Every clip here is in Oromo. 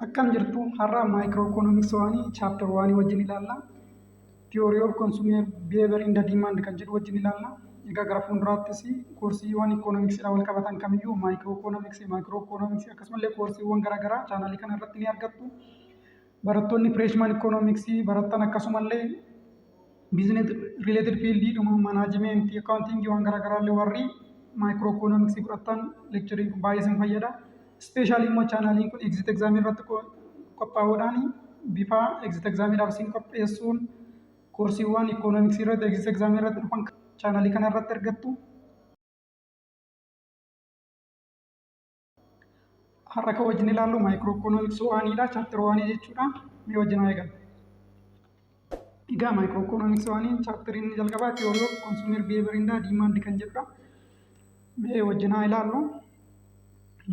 Akkam jirtu har'a maayikiroo waanii chaaptar waanii wajjin ilaalla. Theory of consumer behavior in the demand kan jedhu wajjin ilaalla. Egaa gara fuulduraattis koorsiiwwan ikoonomiksiidhaan wal qabatan kamiyyuu maayikiroo ikoonomiksii akkasumallee koorsiiwwan garaagaraa chaanaalii kana irratti ni argattu. Barattoonni fireeshmaan ikoonomiksii barattan akkasumallee biizines riileetid fiildii dhuma manaajimentii akkaawuntiingii waan garaagaraallee warri maayikiroo ikoonomiksii fudhattan leekcharii baay'ee isin fayyada. Ispeeshaalii immoo chaanaaliin kun egzit egzaamii irratti qophaa'uudhaan bifa egzit egzaamiidhaaf isin qopheessuun koorsiiwwan ikoonomiksii irratti egzit egzaamii irratti dhufan chaanaalii kana irratti argattu. Har'a kan wajjin ilaallu maayikiroo ikoonomiksii waaniidha. Chaaptar waanii jechuudha. Mee wajjin haa eegalu. Egaa maayikiroo ikoonomiksii waanii chaaptariin jalqabaa theory of consumer behavior in the demand kan jedhudha. Mee wajjin haa ilaallu.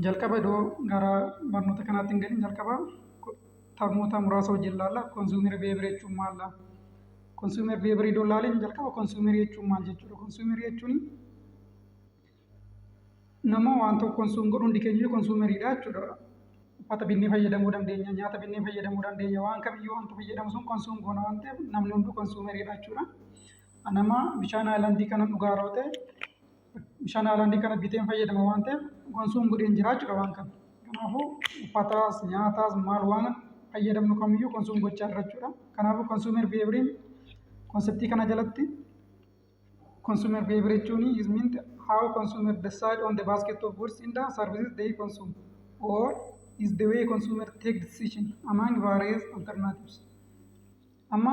Jalqaba iddoo gara barnoota kanaatti hin galin jalqaba taa'ummoota muraasa wajjin ilaalla. Konsuumer behavior jechuun maali? Konsuumer behavior iddoo ilaalin jalqaba konsuumer jechuun maal jechuudha? Konsuumer jechuun nama waan tokko konsuum godhu hundi keenya konsuumeriidha jechuudha. Uffata binnee fayyadamuu dandeenya, nyaata binnee fayyadamuu dandeenya, waan kamiyyuu wanti fayyadamu sun konsuum goona waan ta'eef namni hunduu konsuumeriidha jechuudha. Nama bishaan haayilaandii kana dhugaa yeroo ta'e bishaan haayilaandii kana biteen fayyadama waan ta'eef konsuum godheen jira jechuudha waan kana. Kanaafuu uffataas nyaataas maal waan fayyadamnu kamiyyuu konsuum gochaa jira jechuudha. Kanaafuu konsuumer behavioriin konseptii kana jalatti consumer behavior jechuun is meant how consumer decide on the basket of goods in the services they consume or is the way consumer take decision among various alternatives. Amma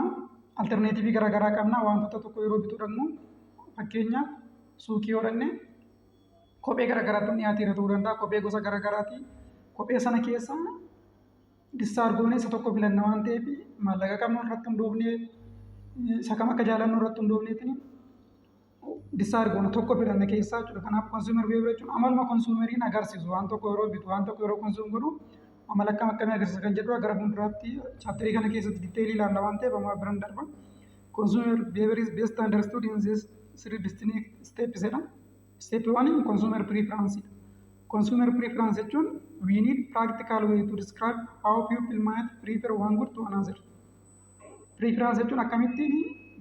alternatiivii garaagaraa qabna wantoota tokko yeroo bituudhamu fakkeenyaaf suuqii yoo dhaqne kophee garaagaraatu dhiyaateera ta'uu danda'a. Kophee gosa garaagaraati. Kophee sana keessa dissaar goonee isa tokko filanna waan ta'eef maallaqa qabnu irratti hundoofnee isa kam akka jaalannu irratti hundoofneetiin dissaar goona tokko filanna keessaa jechuudha. Kanaaf konsuumer behavior jechuun amaluma konsuumeriin agarsiisu waan tokko yeroo bitu waan tokko yeroo konsuum godhu amala akkamii agarsiisa kan jedhu gara fuulduraatti chaaptarii kana keessatti diiteelii ilaalla waan ta'eef amma biraan darba. Consumer behavior is best understood in this three distinct steps jedha. Step 1 consumer preference. Consumer preference jechuun we need practical way to describe how people might prefer one good to another. Preference jechuun akkamittiin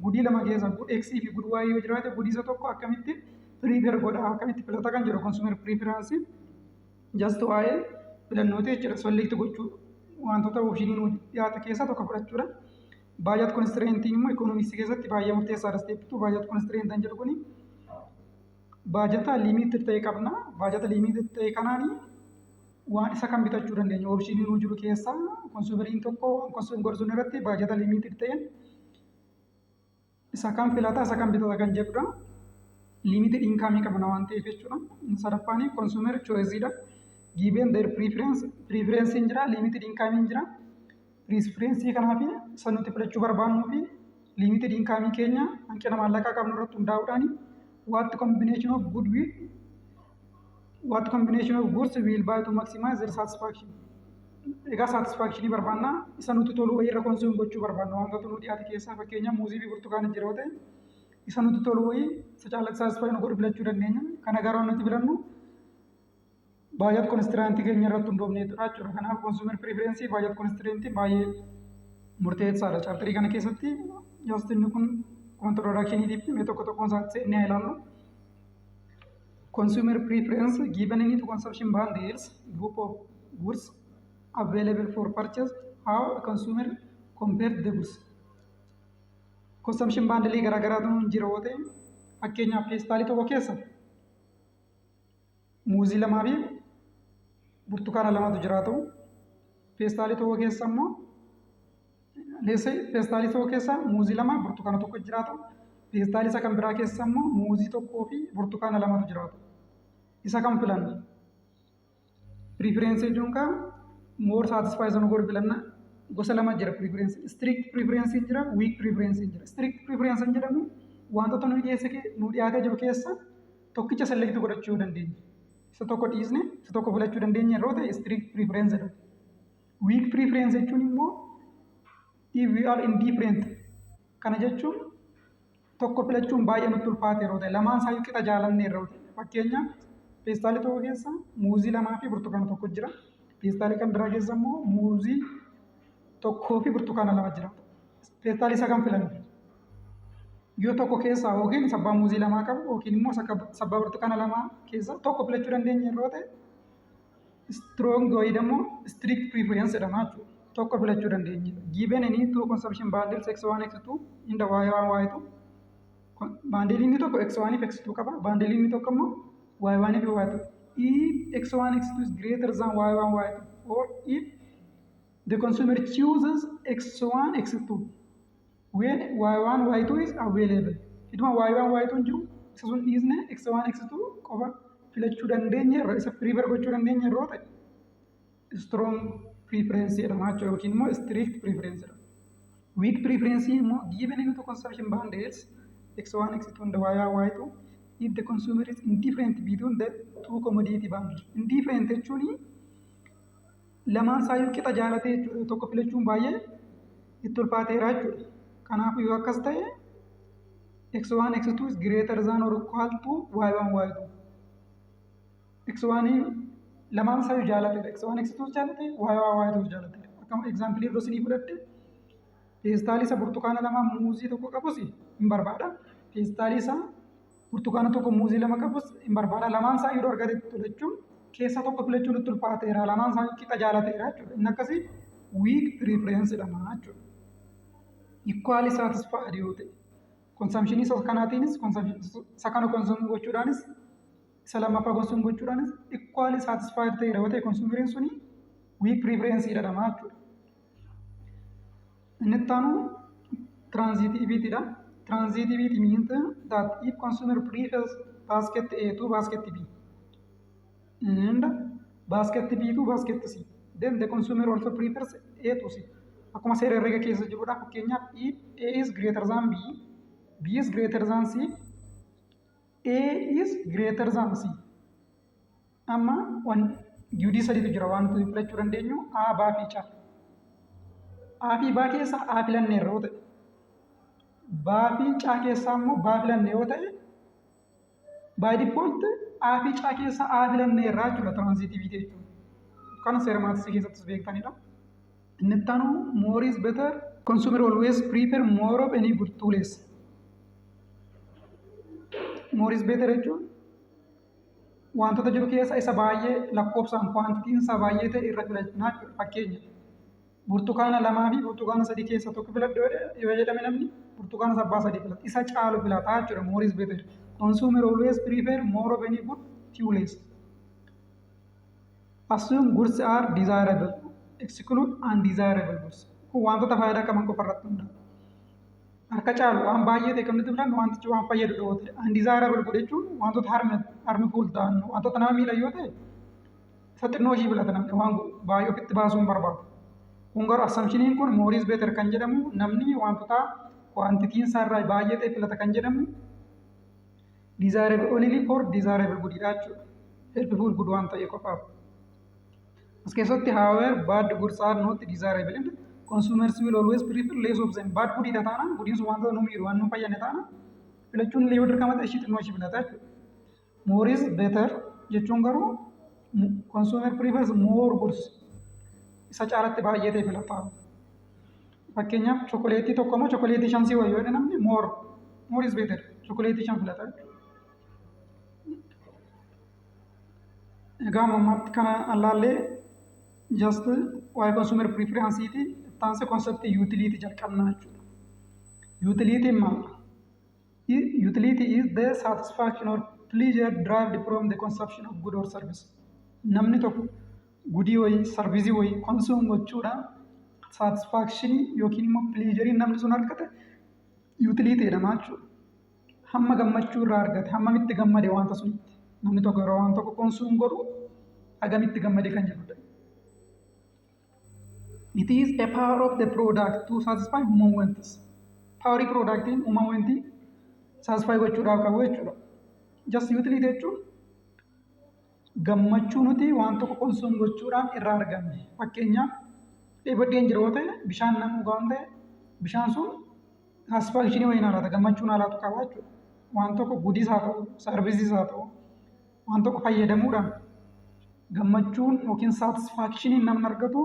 gudii lama keessa good X fi good Y yoo jiraate gudii isa tokko akkamittiin prefer godha akkamitti filata kan jedhu consumer preference just waa'ee filannooti jechuudha. Select gochuu wantoota opshiniin dhiyaate keessaa tokko fudhachuudha. Budget constraint immoo economics keessatti baay'ee murteessaadha. Step 2 budget constraint kan jedhu kuni baajata limited ta'e qabna. Baajata limited ta'e kanaan waan isa kan bitachuu dandeenya. Opshiniin nu jiru keessaa konsuumeriin tokko konsuum godhuun irratti baajata limited ta'e isa kan filata isa kan bitata kan jedhudha. Limited income qabna waan ta'eef jechuudha. Sadaffaan consumer choiceidha. Given their preference hin jira, limited income hin jira. Preference kanaaf san nuti filachuu barbaannuu fi limited income keenya hanqina maallaqaa qabnu irratti hundaa'uudhaan what combination of goods will buy to maximize their satisfaction. Egaa satisfaction barbaanna isa nuti tolu wayii irra konsuum gochuu barbaanna wantoota nu dhiyaate keessaa fakkeenyaaf muuzii fi burtukaana jira yoo ta'e isa nuti tolu wayii isa caalatti satisfaayi nu godhu filachuu dandeenya. Kana garuu nuti filannu baay'at konistiraantii keenya irratti hundoofneetudha jechuudha. Kanaaf konsuumer preferensii baay'at konistiraantii baay'ee murteessaadha. Chaaptarii kana keessatti jaastinni kun introductioniitiif mee tokko tokkoon isaatti seennee ilaallu. Consumer preference given in consumption bundles group of goods available for purchase how a consumer compare the goods. Consumption bundle garaagaraatu jira yoo ta'e fakkeenyaaf peestaalii tokko keessa muuzii lamaa fi burtukaana lamatu jiraatu. Peestaalii tokko keessa immoo peestaalii tokko keessa muuzii lama burtukaana tokko jiraatu. Peestaalii isa kan biraa keessa immoo muuzii tokkoo fi burtukaana lamatu jiraatu. Isa kan filanna. Preference jechuun kan more satisfaction godhu filanna gosa lama jira preference. Strict preference jira, weak preference jira. Strict preference jedhamu wantoota nu dhiyaatee jiru keessa tokkicha select godhachuu dandeenya. Isa tokko dhiisne isa tokko filachuu dandeenya yeroo ta'e strict preference jedhama. Weak preference jechuun immoo if we are indifferent kana jechuun tokko filachuun baay'ee nutti ulfaate yeroo ta'e lamaan isaa qixa jaalanne yeroo ta'e fakkeenyaaf peestaalii tokko keessa muuzii lamaa fi burtukaana tokko jira. Peestaalii kan biraa keessa immoo muuzii tokkoo fi burtukaana lama jira. Peestaalii isa kan filannu yoo tokko keessaa yookiin sabbaa muuzii lamaa qabu yookiin immoo sabbaa burtukaana lamaa keessa tokko filachuu dandeenya yeroo ta'e strong wayii immoo strict preference jedhama jechuudha. Tokko filachuu dandeenya. Given any two consumption bundles x1 x2 in the y1 y2 bundle inni tokko x1 fi x2 qaba. Bundle inni tokko immoo y1 fi y2. If x1 x2 is greater than y1 y2 or if the consumer chooses x1 x2 when y1 y2 is available. Iduma y1 y2 jiru isa sun dhiisne x1 x2 qofa filachuu dandeenya irra isa prefer gochuu dandeenya yeroo ta'e strong preference jedhama jechuudha yookiin immoo strict preference jedhama. Weak preference immoo given into consumption bundles x1 x2 and y1 y2 if the consumer is indifferent between the two commodity bundles. Indifferent jechuun lamaan saayyuu qixa jaalatee jechuudha. Tokko filachuun baay'ee itti ulfaateera jechuudha. Kanaafuu yoo akkas ta'e x1 x2 is greater than or equal to y1 y2. x1 lamaan saayyuu jaalateera. x1 x2 jaalate y1 y2 jaalate. Akkuma example irra isinii fudhadhe peestaalii isa burtukaana lama muuzii tokko qabus hin barbaada. Peestaalii isa burtukaana tokko muuzii lama qabus hin barbaada. Lamaan saayyuu argate filachuun keessa tokko filachuun itti ulfaateera. Lamaan saayyuu qixa jaalateera jechuudha. Inni akkasii weak preference jedhama jechuudha. Equally satisfied yoo ta'e consumption isa kanaatiinis isa kana consume gochuudhaanis isa lammaffaa consume gochuudhaanis equally satisfied ta'e yoo ta'e consumeriin suni weak preference jedhama jechuudha. Inni itti aanu transitivity dha. Transitivity means that if consumer prefers basket A to basket B and basket B to basket C, then the consumer also prefers A to C. Akkuma seera herrega keessa jirudha. Fakkeenyaaf if A is greater than B, B is greater than C, A is greater than C. Amma UD sadiitu jira waan nuti filachuu dandeenyu A, B fi C. A fi B keessa A filanne yeroo ta'e B fi C keessa immoo B filanne yoo ta'e by default A fi C keessa A filanne irraa jechuudha transitivity jechuudha. Kana seera maatisii keessattis beektanidha. Inni itti aanu more is better. Consumer always prefer more of any good to less. More is better jechuun wantoota jiru keessa isa baay'ee lakkoofsaan quantitiin isaa baay'ee ta'e irra filannaa jechuudha. Fakkeenya burtukaana lamaa fi burtukaana sadii keessa tokko filadhu yoo jedhame namni burtukaana sabbaa sadii filata. Isa caalu filataa jechuudha. More is better. Consumer always prefer more of any good to less. Assume goods are desirable. Exclude undesirable goods. Kun wantoota faayidaa qaban qofa irratti hundaa'a. Harka caalu waan baay'ee ta'e kamni filannu wantichi waan fayyadu dhiyoo ta'e. Undesirable good jechuun wantoota harmful ta'an wantoota nama miidhan yoo ta'e isa xinnoo ishii filata namni waan baay'ee ofitti baasuu hin barbaadu. Kun garuu assumptioniin kun more is better kan jedhamu namni wantoota quantitiin isaa irraa baay'ee ta'e filata kan jedhamu desirable only for desirable goodidha jechuudha. Helpful good waan ta'e qofaaf. As keessatti however bad goods are not desirable and consumers will always prefer less of them. Bad good ita taana goodiin sun wantoota nu miidhu waan nu fayyadne taana filachuun illee yoo dirqama ta'e ishii xinnoo ishii filata jechuudha. More is better jechuun garuu consumer prefers more goods isa caalatti baay'ee ta'e filata. Fakkeenyaaf chokoleetii tokko immoo chokoleetii shan sii wayyu jedhe namni more is better chokoleetii shan filata. Egaa ammaatti kana allaallee just waa'ee consumer preference ti taanse concept utility jalqabnaa jechuudha. Utility maal? Utility is the satisfaction or pleasure derived from the consumption of good or service. Namni tokko gudii wayii sarvisii wayii consume gochuudhaan satisfaction yookiin immoo pleasure namni sun argate utility jedhama jechuudha. Hamma gammachuu irraa argate hammamitti gammade wanta sunitti namni tokko yeroo waan tokko consume godhu hagamitti gammade kan jedhudha. It is a power of the product to satisfy human wants. Power product in human wanti satisfy gochuudhaaf qabu jechuudha. Just utility jechuun gammachuu nuti waan tokko consume gochuudhaan irraa arganne. Fakkeenyaaf dheeboddeen jiru yoo ta'e bishaan nan dhugaa waan ta'e bishaan sun satisfaction wayii naa laata gammachuu naa laatu qaba jechuudha. Waan tokko goodiis haa ta'u sarviisiis haa ta'u waan tokko fayyadamuudhaan gammachuun yookiin satisfaakshiniin namni argatu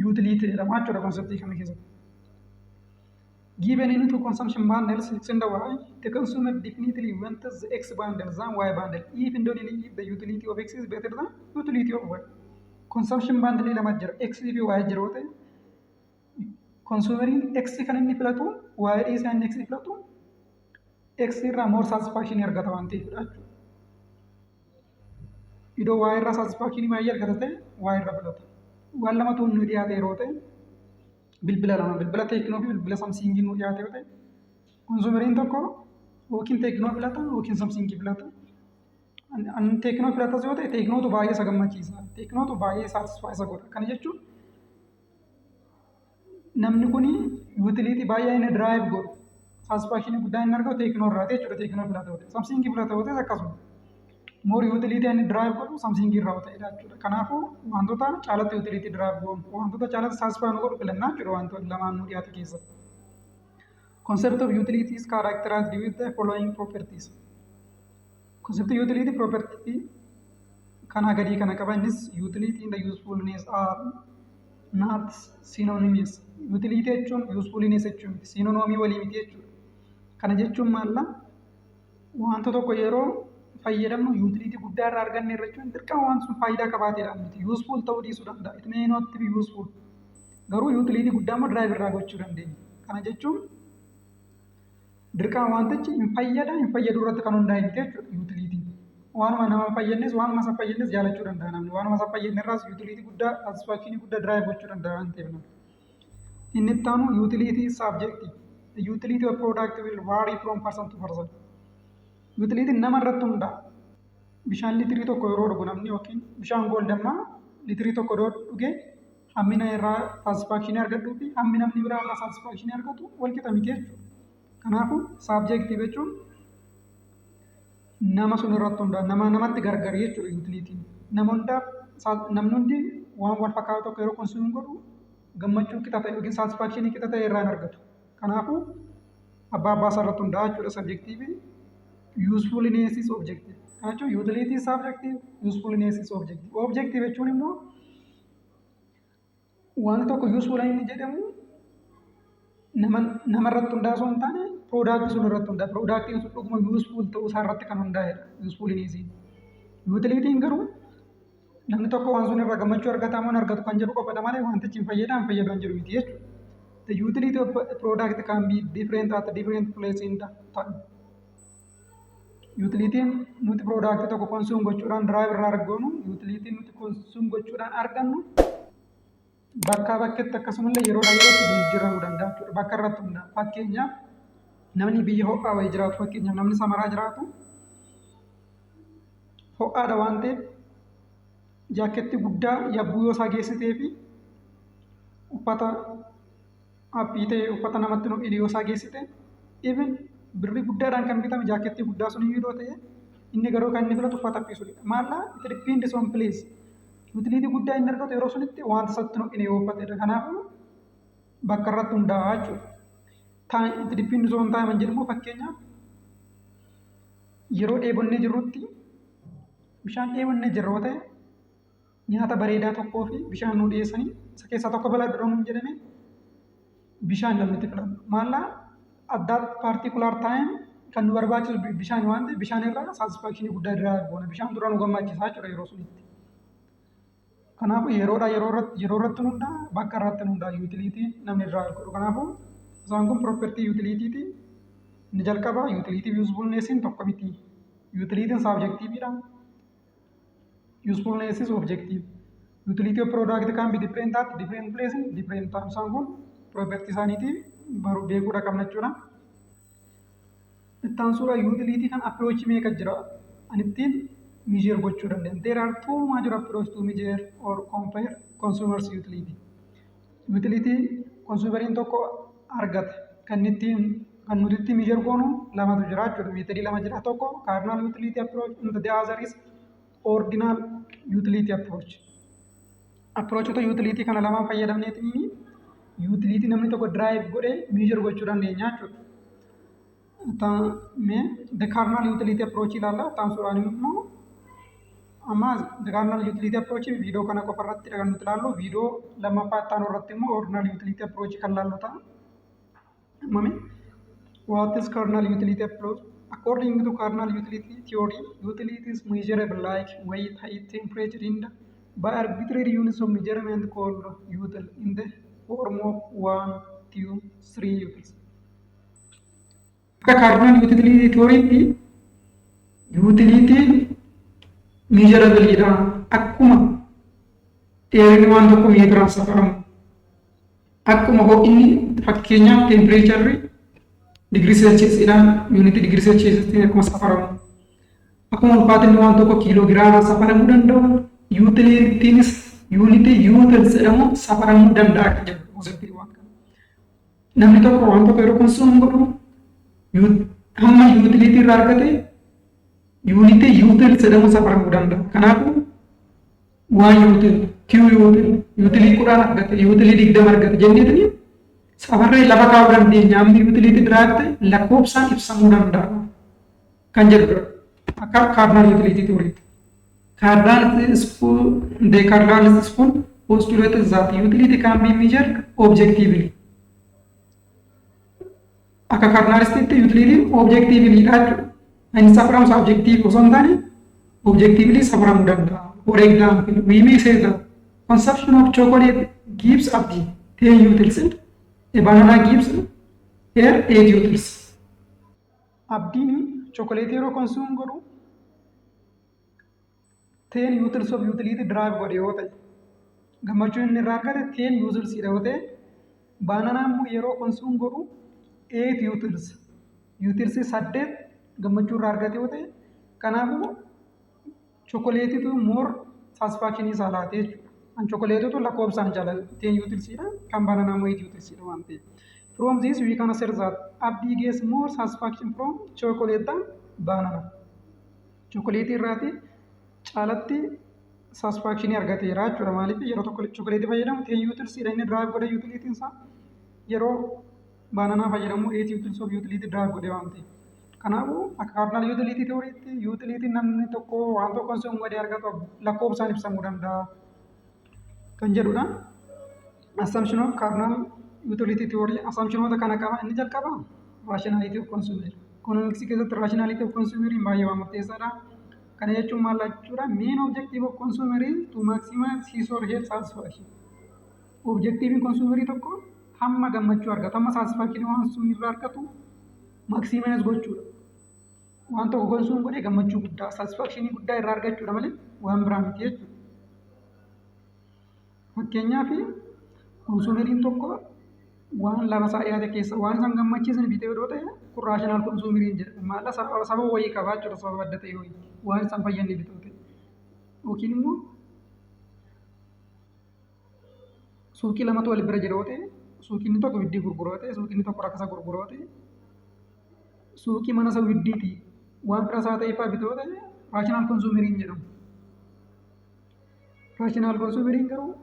yuutiliitii jedhama jechuudha konseptii kana keessatti. Given into consumption bundles, it's in the Y, the consumer definitely wants the X bundle than Y bundle, even though the utility of X is better than utility of Y. Consumption bundle lama jira, X fi Y jiru ta'e, consumeriin X kan inni filatu, Y isaan X filatu, X irraa more satisfaction argata waan ta'eefidha jechuudha. Iddoo Y irraa satisfaction baay'ee argata ta'e, Y irraa filata. Waan lamatu nu dhiyaate yeroo ta'e, bilbila lama, bilbila teeknoo fi bilbila samsiingii nu dhiyaate yoo ta'e, konsumeriin tokko yookiin teeknoo filata yookiin samsiingii filata. Teeknoo filatas yoo ta'e, teeknootu baay'ee isa gammachiisa. Teeknootu baay'ee satisfaa isa godha. Kana jechuun namni kun yuutiliitii baay'ee inni diraayiv godhu. Satisfaakshinii guddaa inni argatu teeknoo irraa jechuudha. Teeknoo filata yoo ta'e, samsiingii filata yoo ta'e akkasuma. Moor yuutiliitii inni diraayiv godhu samsiingii irraa yoo ta'e jechuudha. Kanaafuu wantoota caalatti yuutiliitii diraayiv godhu, wantoota caalatti satisfaa nu godhu filannaa jechuudha wantoota lamaan nu dhiyaate keessatti. Concept of utility is characterized with the following properties. Concept of utility property kana gadi kana qaba innis utility and the usefulness are not synonymous. Utility jechuun usefulness jechuun synonymii walii miti jechuudha. Kana jechuun maalla wanta tokko yeroo fayyadamnu utility guddaa irraa arganne irra jechuun dirqama waan sun faayidaa qabaateedha miti. Useful ta'uu dhiisuu danda'a. It may not be useful. Garuu utility guddaa immoo drive irraa gochuu dandeenya. Kana jechuun dirqama wantichi hin fayyadu irratti kan hundaa'e miti jechuudha utility. Waanuma nama fayyadnes waanuma isa fayyadnes jaalachuu danda'a namni. Waanuma isa fayyadne irraas utility guddaa satisfaakshinii guddaa drive gochuu danda'a waan ta'eef namni. Inni itti aanu utility is subjective. The utility of product will vary from person to person. Utility nama irratti hundaa'a. Bishaan litirii tokko yeroo dhugu namni yookiin bishaan gooldammaa litirii tokko yeroo dhuge hammina irraa satisfaakshinii argadhuu fi hammi namni biraa irraa satisfaakshinii argatu wal qixa miti jechuudha. Kanaafuu subjective jechuun nama sun irratti hundaa'a. Namatti gargari jechuudha utilitiin. Namni hundi waan wal fakkaatu tokko yeroo konsuum godhu gammachuu qixa ta'e yookiin satisfaakshinii qixa ta'e irraa hin argatu. Kanaafuu abbaa isaa irratti hundaa'a jechuudha subjective. Usefulness is objective. Kana jechuun utility is subjective, usefulness is objective. Objective jechuun immoo wanti tokko useful inni jedhamu nama irratti hundaa'u osoo hin taane product sun irratti hundaa'a. Productiin sun dhuguma useful ta'uu isaa irratti kan hundaa'edha. Usefulness. Utilitiin garuu namni tokko waan sun irraa gammachuu argata moo hin argatu kan jedhu qofadha malee wantichi hin fayyadu hin jiru miti jechuudha. The utility of product can be different at different place in the time. Utilitiin nuti product tokko consume gochuudhaan drive irraa argannu, utilitiin nuti consume gochuudhaan argannu bakkaa bakkeetti akkasumallee yeroodhaa yerootti jijjiiramuu danda'a jechuudha. Bakka irratti hundaa'a. Fakkeenyaaf namni biyya ho'aa wayii jiraatu, fakkeenyaaf namni Samaraa jiraatu ho'aadha waan ta'eef jaaketti guddaa yabbuu yoo isaa geessitee fi uffata haphii ta'e uffata namatti hin yoo isaa geessite even birrii guddaadhaan kan bitame jaaketti guddaa sun iyyuu ta'e inni garuu kan inni filatu uffata haphiisudha. Maallaa itti dippiindi son pilees utilitii guddaa inni argatu yeroo sunitti wanta isatti hin yoo uffatedha. Kanaafuu bakka irratti hundaa'a jechuudha. Itti dippiindi son taayiman jedhamu fakkeenyaaf yeroo dheebonnee jirrutti bishaan dheebonnee jirru yoo ta'e nyaata bareedaa tokkoo fi bishaan nu dhiyeessanii isa keessaa tokko balaa dhugamuun jedhame bishaan namni itti filatu. Maallaa at that particular time kan nu barbaachisu bishaan waan ta'eef bishaan irraa satisfaakshinii guddaa irraa argina. Bishaan dura nu gammachiisaa jechuudha yeroo sunitti. Kanaafuu yeroo irratti hundaa'a bakka irratti hundaa'a utilitiin namni irraa argatu. Kanaafuu isaan kun propertii utilitiiti. Inni jalqaba utilitii usefulnessiin tokko miti. Utilitiin subjectividha. Usefulness is objective. Utility of product can be different at different places, different times. Isaan kun propertii isaaniitii beekuudha qabna jechuudha. Ittaan suuraa utility kan approach meeqa jira? Anittiin measure gochuu dandeenya. There are two major approach to measure or compare consumers utility. Utility consumeriin tokko argata. Kan nuti itti measure goonu lamatu jira jechuudha. Meetodii lama jira. Tokko cardinal utility approach and the other is ordinal utility approach. Approachota utility kana lamaan fayyadamneetii utility namni tokko drive godhee measure gochuu dandeenya jechuudha. The cardinal utility approach ilaalla. Ta'an suuraan immoo Amma cardinal utility approach video kana qofa irratti kan nuti ilaallu video lammaffaa itti aanu irratti immoo ordinal utility approach kan ilaallu ta'a. Mami what is cardinal utility approach? According to cardinal utility theory, utility is measurable like weight, height, temperature in the by arbitrary units of measurement called util in the form of 1, 2, 3 utils. Akka cardinal utility theory utility measurable dha. Akkuma dheerinni waan tokko meetiraan safaramu. Akkuma ho'inni fakkeenyaaf temperature degree celsius idhaan unit degree celsius tiin akkuma safaramu. Akkuma ulfaatinni waan tokko kiiloogiraama safaramuu danda'u utilitynis unit utils jedhamu safaramuu danda'a kan jedhu gosooti waan kana. Namni tokko waan tokko yeroo consume godhu hamma utility irraa argate unit utils jedhamu safaramuu danda'a. Kanaafuu waan util q util kudhaan argate util 20 argate jenneetini safarree lafa kaa'uu dandeenya. Hammi utility biraatti lakkoofsaan ibsamuu danda'a kan jedhudha. Akka cardinal utility theory. The cardinal school postulates that utility can be measured objectively. Akka cardinalistiitti utility objectively dha. Inni safaramu subjective osoo hin taane objectively safaramuu danda'a. For example, we may say that consumption of chocolate gives up 10 utils and a banana gives here 8 utils. Abdiin chocolate yeroo consume godhu 10 utils of utility drive godhe yoo ta'e gammachuun inni irraa argate 10 utils dha yoo ta'e banana immoo yeroo consume godhu 8 utils 8 gammachuu irraa argate yoo ta'e kanaafuu chocolateitu more satisfaction isaa laate jechuudha. An chocolateitu lakkoofsaan jala 10 utils dha kan banana immoo 8 utils dha waan ta'eef. From this we can assert that Abdi gets more satisfaction from chocolate than banana. Chocolate irraati caalatti satisfaction argateera jechuudha. Maaliif yeroo tokko chocolate fayyadamu 10 utils dha inni drive godhe utility isaa yeroo banana fayyadamu 8 utils of utility drive godhe waan ta'eef. Kanaafuu akka cardinal utility theorytti utility namni tokko waan tokko consume godhe argatu lakkoofsaan ibsamuu danda'a kan jedhudha. Assumption of cardinal utility theory assumptionoota kana qaba. Inni jalqaba rationality of consumer. Economics keessatti rationality of consumer baay'ee waan murteessaadha. Kana jechuun maal jechuudha? Main objective of consumer is to maximize his or her satisfaction. Objective consumer tokko hamma gammachuu argatu hamma satisfaction waan sun irraa argatu maximize gochuudha. Waan tokko consume godhee gammachuu guddaa satisfaction guddaa irraa argachuudha malee waan biraa miti jechuudha. Fakkeenyaaf consumeriin tokko waan lama isaa dhiyaate keessa waan isaan gammachiisan bitee yoo ta'e kun raashinaal konsumeriin jedhama. Maalla sababa wayii qabaa jechuudha sababa adda ta'e wayii waan isaan fayyadne bitoo ta'e. Yookiin immoo suuqii lamatu wal bira jira yoo ta'e suuqiin tokko widdii gurguroo ta'e suuqiin tokko rakkasa gurguroo ta'e suuqii mana isa widdiiti waan bira isaa ta'e fa'aa bitoo ta'e raashinaal konsumeriin jedhamu. Raashinaal konsumeriin garuu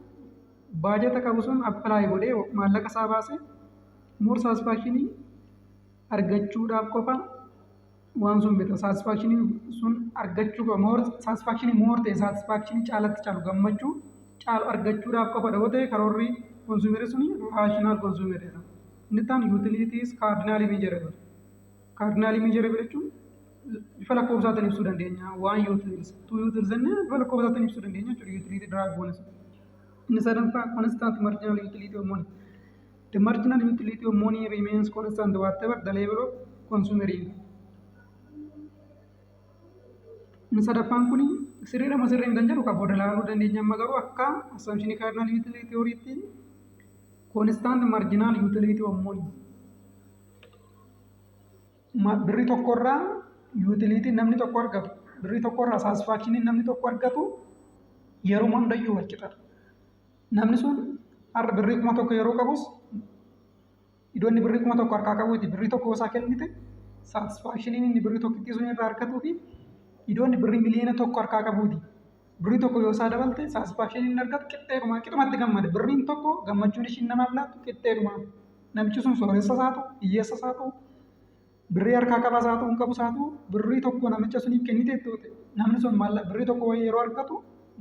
baajata qabu sun appilaayi godhee maallaqa isaa baasee more satisfaction argachuudhaaf qofa waan sun bita. Satisfaction sun argachuu qofa more satisfaction more ta'e satisfaction caalatti caalu gammachuu caalu argachuudhaaf qofa dhawoo ta'e karoorri konsumerii suni raashinaal konsumerii jedhama. Inni taan utilities cardinally measurable. Cardinally measurable jechuun bifa lakkoofsaatiin ibsuu dandeenya. Waan utils two utils jennee bifa lakkoofsaatiin ibsuu dandeenya jechuudha utility drive bonus. In the constant marginal utility of money. The marginal utility of money remains constant whatever the level of consumer income. In sadaffaan kuni sirriidha masirrii hin jedhu kan booda ilaaluu dandeenya. Amma garuu akka assumption cardinal utility theorytti constant marginal utility of money. Birrii tokkorraa utility namni tokko argatu birrii tokkorraa satisfaction namni tokko argatu yeroo hundayyuu wal qixa. Namni sun har'a birrii kuma tokko yeroo qabus iddoonni birrii kuma tokko harkaa qabuuti birrii tokko isaa kennite satisfaction inni birrii tokkitti sun irraa argatuu fi iddoonni birrii miliyoona tokko harkaa qabuuti birrii tokko yoo isaa dabalte satisfaction inni argatu qixxumatti gammada. Birriin tokko gammachuun ishiin namaaf laattu qixxeedhuma. Namichi sun sooressa isaa ta'u hiyyeessa isaa ta'u birrii harkaa qabaas haa ta'u hin qabus haa ta'u birrii tokko namicha suniif kennitee ta'e namni sun birrii tokko wayii yeroo argatu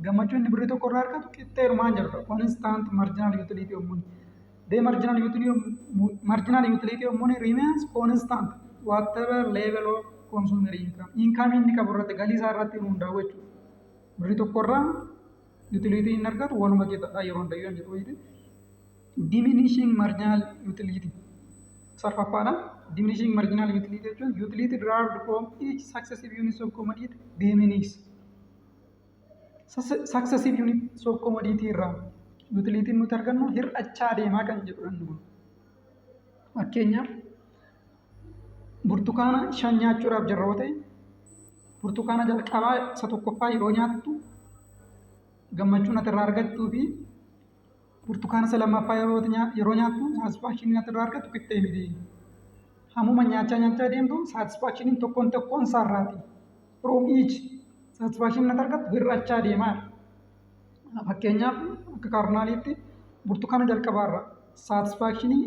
gammachuu inni birrii tokko irraa argatu qixxeerumaan jedhudha. Constant marginal utility of money. The marginal utility of money remains constant whatever level of consumer income. Income inni qabu irratti galii isaa irratti hundaa'u jechuudha. Birrii tokko irraa utility inni argatu waluma qixxaadha yeroo hundayyuu jedhu. Diminishing marginal utility. Sarfaffaadha. Diminishing marginal utility jechuun utility derived from each successive units of commodity diminish. Successive units of commodity irraa utility nuti argannu hir'achaa deemaa kan jedhudha inni kun. Fakkeenyaaf burtukaana 5 nyaachuudhaaf jirra yoo ta'e burtukaana jalqabaa isa tokkoffaa yeroo nyaattu gammachuun ati irraa argattuu fi burtukaana isa lammaffaa yeroo nyaattu satisfaakshiniin ati irraa argattu qixxee miti. Hammuma nyaachaa deemtu satisfaakshiniin tokkoon saarraati. From each satisfaakshiniin ati argattu hir'achaa deemaa. Fakkeenyaaf akka kaarnaaliitti burtukaana jalqabaarra satisfaakshinii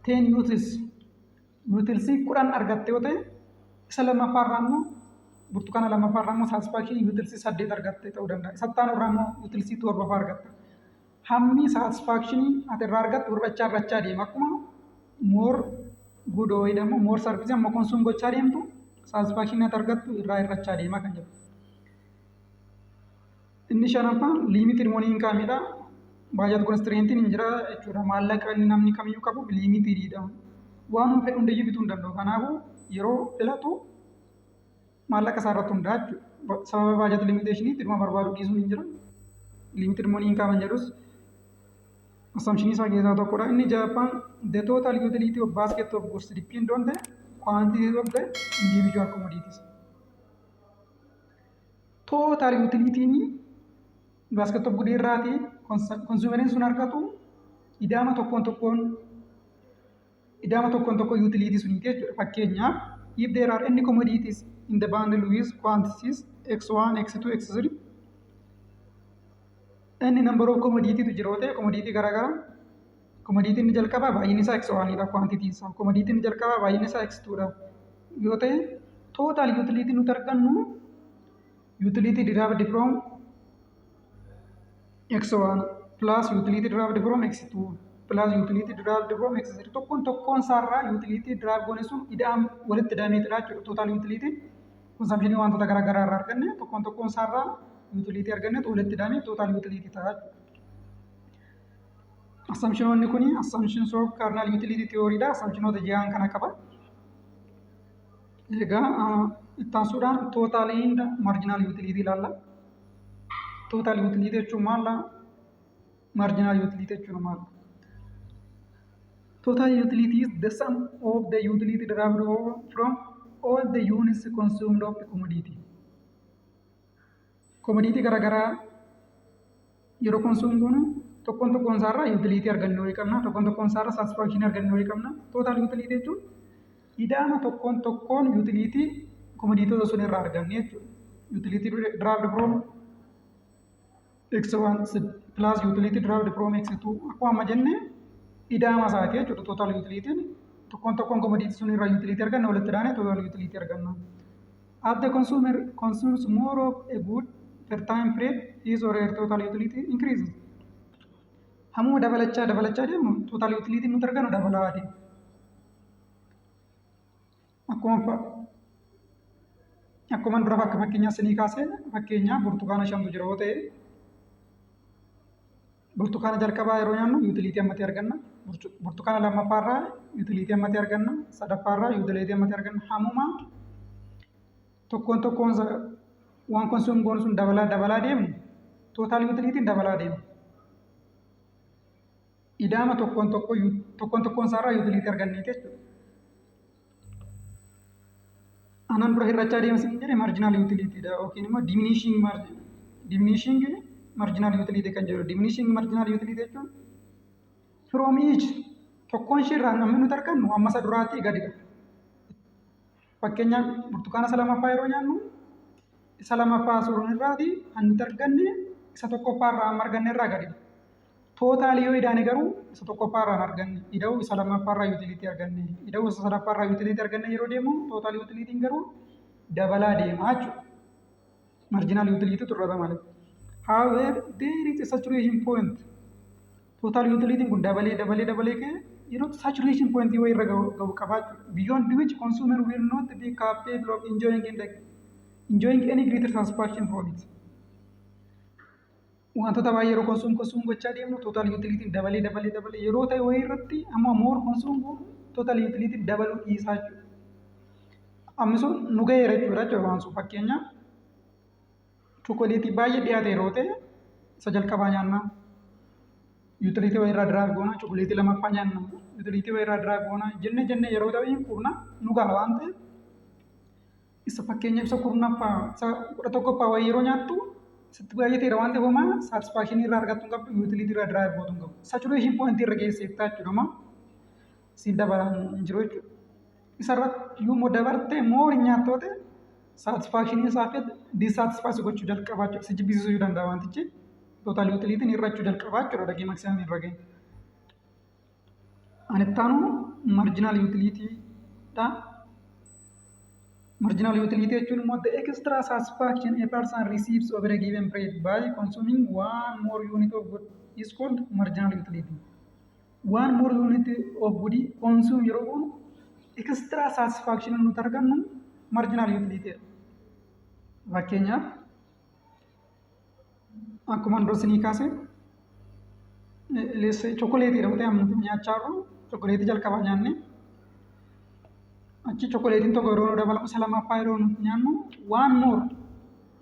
10 yuutilsii 10 argatte yoo ta'e isa lammaffaarraa immoo burtukaana lammaffaarraa immoo satisfaakshinii yuutilsii 8 argatte ta'uu danda'a. Isa ittaanurraa immoo yuutilsii 7 argatta. Hammi satisfaakshinii ati irraa argattu hir'achaa deema. Akkuma moor gudoo jedhamu moor sarvisii amma konsuum gochaa deemtu satisfaakshinii ati argattu irraa hir'achaa deema kan jedhu. Inni shanaffaan limited money incomeedha. Budget constraintiin hin jira jechuudha. Maallaqa inni namni kamiyyuu qabu limitedidha. Waan fedhu hundayyuu bituu hin danda'u. Kanaafuu yeroo filatu maallaqa isaa irratti hundaa'a jechuudha. Sababa budget limitationii dhimma barbaadu dhiisuun hin jira. Limited money income jedhus assumption isaa keessaa tokkodha. Inni ja'affaan the total utility of basket of goods depend on the quantity of the individual commodities. Total utility basket of goods irraati consumeriin sun argatu idaama tokkoon tokko utility suniiti jechuudha. Fakkeenyaaf if there are any commodities in the bundle with quantities x1, x2, x3 any number of commodity tu jira yoo ta'e commodity garaagaraa commodity inni jalqabaa baay'inni isaa x1 dha quantity isaa commodity inni jalqabaa baay'inni isaa x2 dha yoo ta'e total utility nuti argannu utility derived from x1 plus utility derived from x2 plus utility derived from x3 tokkoon saarraa utility derived goone sun ida'am walitti hidhameetidha jechuudha. Total utility consumption wantoota garaagaraa irraa arganne tokkoon saarraa utility arganne walitti hidhamee total utility ta'a jechuudha. Assumptiononni kuni assumptions of kernel utility theory dha. Assumptionota ji'aan kana qaba. Egaa ittaansuudhaan total and marginal utility ilaalla. Total utility jechuun maal? Marginal utility jechuun maal? Total utility is the sum of the utility derived from all the units consumed of the commodity. Commodity garaagaraa yeroo consume goonu tokkoon isaarraa utility argannu wayii qabna. Tokkoon isaarraa satisfaction argannu wayii qabna. Total utility jechuun idaama tokkoon utility commodity sun irraa arganne jechuudha. Utility derived from x1 plus utility derived from x2 akkuma amma jenne idaama isaati jechuudha. Total utility tokkoon commodity sun irraa utility arganna walitti hidhaane total utility arganna. As the consumer consumes more of a good per time frame his or her total utility increases. Hammuma dabalachaa deemu total utility nuti argannu dabalaa deema. Akkuma dura fakkeenyaa sinii kaasee fakkeenyaa burtukaana 5 jira yoo ta'e burtukaana jalqabaa yeroo nyaannu utility ammatti arganna. Burtukaana lammaffaarraa utility ammatti arganna. Sadaffaarraa utility ammatti arganna. Hammuma tokkoon waan consume goonu sun dabalaa deemu total utility dabalaa deemu. Idaama tokkoon isaarraa utility arganneeti jechuudha. Anan dura hir'achaa deemsi jedhe marginal utility dha yookiin immoo diminishing marginal utility kan jedhu. Diminishing marginal utility jechuun from each tokkoon ishirraa namni nuti argannu amma isa duraatii gadidha. Fakkeenyaaf burtukaana isa lamaffaa yeroo nyaannu isa lamaffaa suuraan irraati kan nuti arganne isa tokkoffaarraa amma arganne irraa gadidha. Tootaalii yoo idaane garuu isa tokkoffaarraa hin arganne. Ida'uu isa lammaffaarraa yuutiliitii arganne. Ida'uu isa sadaffaarraa yuutiliitii arganne yeroo deemu tootaalii yuutiliitiin garuu dabalaa deema jechuudha. Marjinaal yuutiliitii turrata malee. However, there is a saturation point. Total utility kun dabalee kee yeroo saturation point yoo irra gahu qabaachuu beyond which consumer will not be capable of enjoying any greater satisfaction from it. Wantoota baay'ee yeroo consume gochaa deemnu total utility dabalee yeroo ta'e wayii irratti amma more consume total utility dabaluu dhiisaa jechuudha. Amma sun nu gaheera jechuudha waan sun fakkeenyaaf chookoleetii baay'ee dhiyaate yeroo ta'e isa jalqabaa nyaannaa. Utility wayirraa diraaf goona chookoleetii lammaffaa nyaanna. Utility wayirraa diraaf goona jenne yeroo ta'u hin kurna nu gaha waan ta'eef isa fakkeenyaaf isa kurnaffaa isa 11ffaa wayii yeroo nyaattu sitti baay'ateera waan ta'eef homaa satisfaction irraa argattu hin qabdu utility irraa diraaf gootu hin qabdu. Saturation point irra geesseeftaa jechuudha siif dabalaan hin jiru jechuudha. Isarratti yommuu dabarte moor nyaattoote satisfaction isaa fi dissatisfaction gochuu jalqabaa jechuudha. Si jibbisiisuu danda'a wantichi. Total utility irrachuu jalqabaa jechuudha dhagee maximum irra ga'e. Anittaanu marginal utility dha. Marginal utility jechuun immoo the extra satisfaction a person receives over a given period by consuming one more unit of good is called marginal utility. One more unit of good consume yeroo goonu extra satisfaction nuti argannu marginal utility. Fakkeenyaaf akkuma dursinii kaase chookoleetii dha amma nyaachaa jirru chookoleetii jalqabaa nyaanne achi chookoleetiin tokko yeroo dabalamu isa lammaffaa yeroo nyaannu waan moor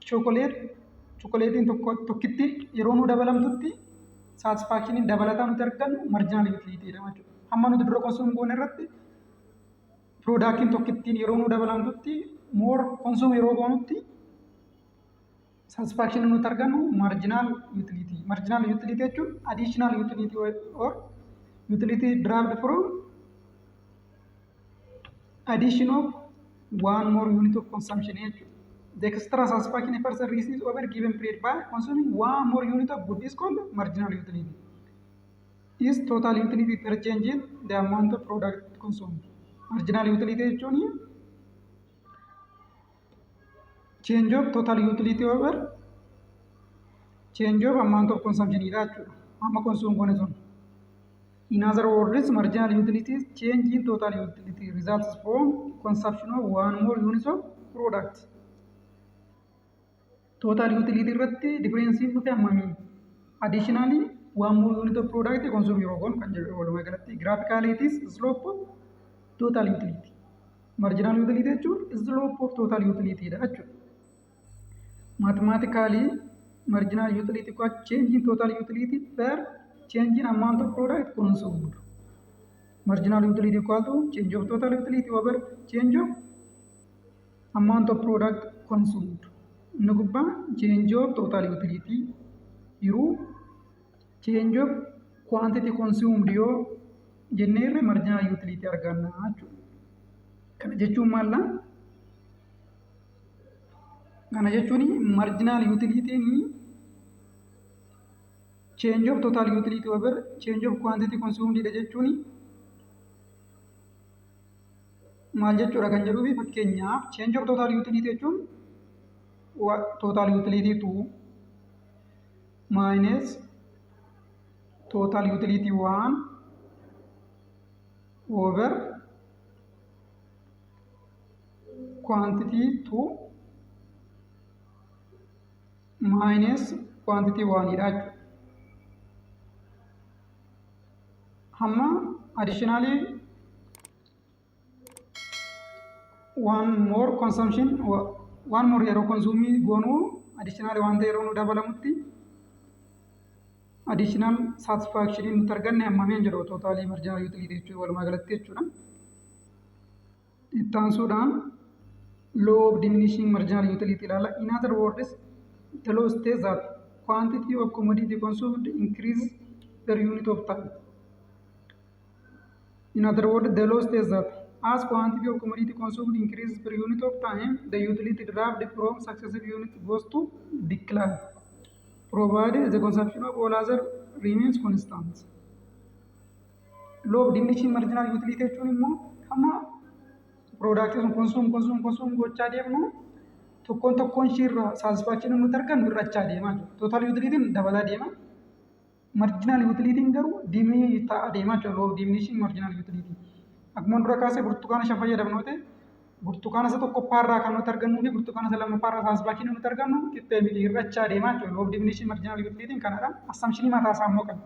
chookoleetiin tokkitti yeroo nu dabalamtutti satisfaakshiniin dabalataa nuti argannu marjinaal yuutiliitiidha jechuudha. Amma nuti dura konsuum goone irratti piroodaaktiin tokkittiin yeroo nu dabalamtutti moor konsuum yeroo goonutti satisfaction nuti argannu marginal utility. Marginal utility jechuun additional utility or utility derived from addition of one more unit of consumption jechuudha. The extra satisfaction a person receives over given period by consuming one more unit of good is called marginal utility. Is total utility per change in the amount of product consumed. Marginal utility jechuun change of total utility over change of amount of consumption ira jechuudha. Amma consume goone sun. In other words, marginal utility is change in total utility results from consumption of one more unit of product. Total utility irratti difference nuti hammami. Additionally, one more unit of product consume yeroo goonu kan jedhu walumaa galatti graphically it is slope of total utility. Marginal utility jechuun slope of total utility dha jechuudha. Mathematically, marginal utility equals change in total utility per change in amount of product consumed. Marginal utility equal to change of total utility over change of amount of product consumed. Nugubba change of total utility iru change of quantity consumed yoo jenneerre marginal utility arganna jechuudha. Kana jechuun maal kana jechuun marginal utility ni change of total utility over change of quantity consumed dha jechuun maal jechuudha kan jedhuu fi fakkeenyaaf change of total utility jechuun total utility 2 minus total utility 1 over quantity 2 minus quantity 1 dha. Hamma additionally one more consumption one more yeroo consume goonu additionally wanta yeroo nu dabalamutti additional satisfaction nuti arganne hammameen jedhu totally marginal utility jechuudha walumaa galatti jechuudha. Itti aansuudhaan law of diminishing marginal utility ilaala. In other words, the law states that quantity of commodity consumed increase per unit of time. In other words, the law states that as quantity of commodity consumed increases per unit of time, the utility derived from successive units goes to decline, provided the consumption of all other remains constant. Law of diminishing marginal utility jechuun immoo hamma product sun consume gochaa deemnu tokkoon ishirra satisfaction nuti argannu hir'achaa deemaa jiru. Total utility dabalaa deema. Marginal utility garuu diminish ta'aa deemaa jiru. Law of diminishing marginal utility. Akkuma dura kaasee burtukaana shan fayyadamnu ta'e burtukaana isa tokkoffaarraa kan nuti argannuu fi burtukaana isa lammaffaarraa satisfaction nuti argannu qixxee miti hir'achaa deemaa jiru. Law of diminishing marginal utility kanadha. Assumption mataa isaa immoo qaba.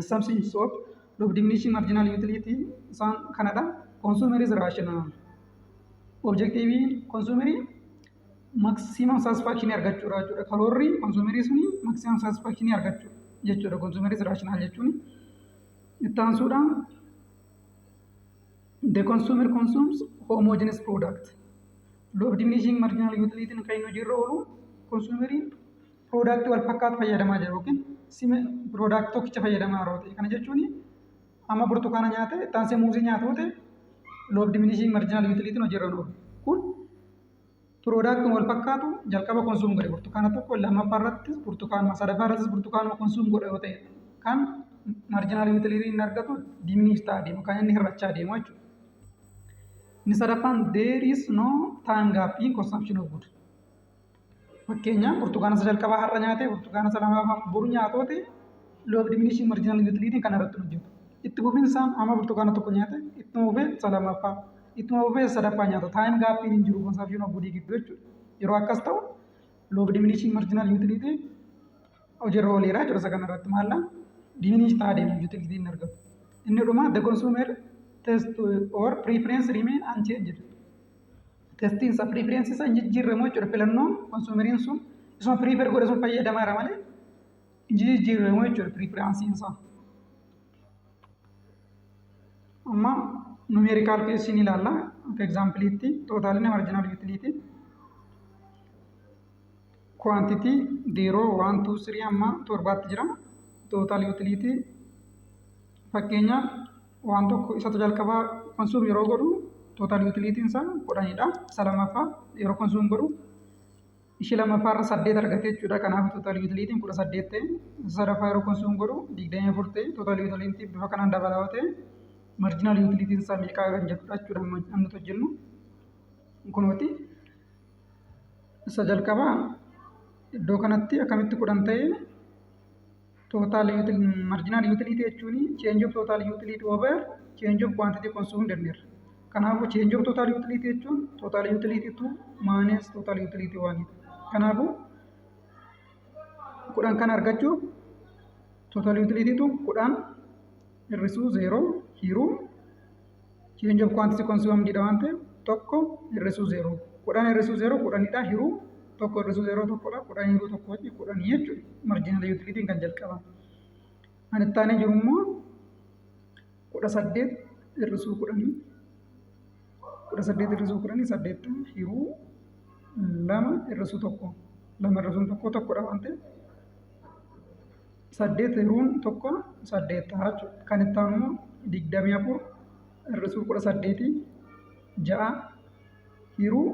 Assumption of law of diminishing marginal utility isaan kanadha. Consumer is rational. Objective consumer maximum satisfaction argachuudha jechuudha. Kaloorii consumer suni maximum satisfaction argachuudha jechuudha. Consumer is rational jechuun itti aansuudhaan the consumer consumes homogeneous product. Law of diminishing marginal utility kan inni hojiirra oolu consumer product wal fakkaatu fayyadamaa jira yookiin product tokkicha fayyadamaa yeroo ta'e. Kana jechuun amma burtukaana nyaate itti aansee muuzii nyaatu ta'e law of diminishing marginal utility hojiirra oolu. Kun product wal fakkaatu jalqaba consume godhe burtukaana tokko lammaffaa irratti burtukaanuma sadaffaa irrattis burtukaanuma consume godhe yoo ta'e kan marginal utility inni argatu diminish ta'aa deemu kan inni hir'achaa deemu jechuudha. Inni sadaffaan there is no time gap in consumption of good. Fakkeenyaaf burtukaana isa jalqabaa har'a nyaate burtukaana isa lammaffaa boru nyaatoo ta'e law of diminishing marginal utility kan irratti hojjetu. Itti fufinsaan amma burtukaana tokko nyaate ittuma fufee isa lammaffaa ittuma fufee sadaffaa nyaata. Time gap hin jiru consumption of good gidduu jechuudha. Yeroo akkas ta'u law of diminishing marginal utility hojiirra ooleera jechuudha. Isa kanarratti maalla diminish ta'aa deemu utility inni argatu. Inni dhuma the consumer test or preference remain unchanged. Testiin isa preference isa hin jijjiirramu jechuudha. Filannoon consumeriin sun isuma prefer godhe sun fayyadamaadha malee hin jijjiirramu jechuudha preferensiin isaa. Amma numerical case ni ilaalla. Akka exampleetti total and marginal utility quantity 0 1 2 3 amma torbaatti jira. Total utility fakkeenyaaf waan tokko isa jalqabaa consume yeroo godhu total utility isaa 10dha. Isa lammaffaa yeroo consume godhu ishee lammaffaa irra 8 argate jechuudha. Kanaaf total utility 18 ta'e. Isa sadaffaa yeroo consume godhu 24 ta'e. Total utility bifa kanaan dabalaa ta'e marginal utility isaa meeqa kan jedhudha jechuudha. Amma nuti hojjennu kunuuti isa jalqabaa iddoo kanatti akkamitti 10 ta'e total marginal utility jechuun change of total utility over change of quantity consumed jenneerra. Kanaafuu change of total utility jechuun total utility 2 minus total utility 1. Kanaafuu 10 kan argachuuf total utility 2 10 hir'isuu 0 hiruu change of quantity consumed dha waan ta'eef tokko hir'isuu 0 10 hir'isuu 0 10dha hiruu tokko hir'isuu 0 tokkodha 10 hiruu tokko 10 jechuudha. Marginal utility kan jalqabaa. Ani itti aanee jiru immoo 18 hir'isuu 10 18 hir'isuu 10 8 hiruu 2 hir'isuu 1 2 hir'isuu 1 tokkodha waan ta'eef 8 hiruun tokko 8 ta'a jechuudha. Kan itti aanu immoo 24 hir'isuu 18 6 hiruu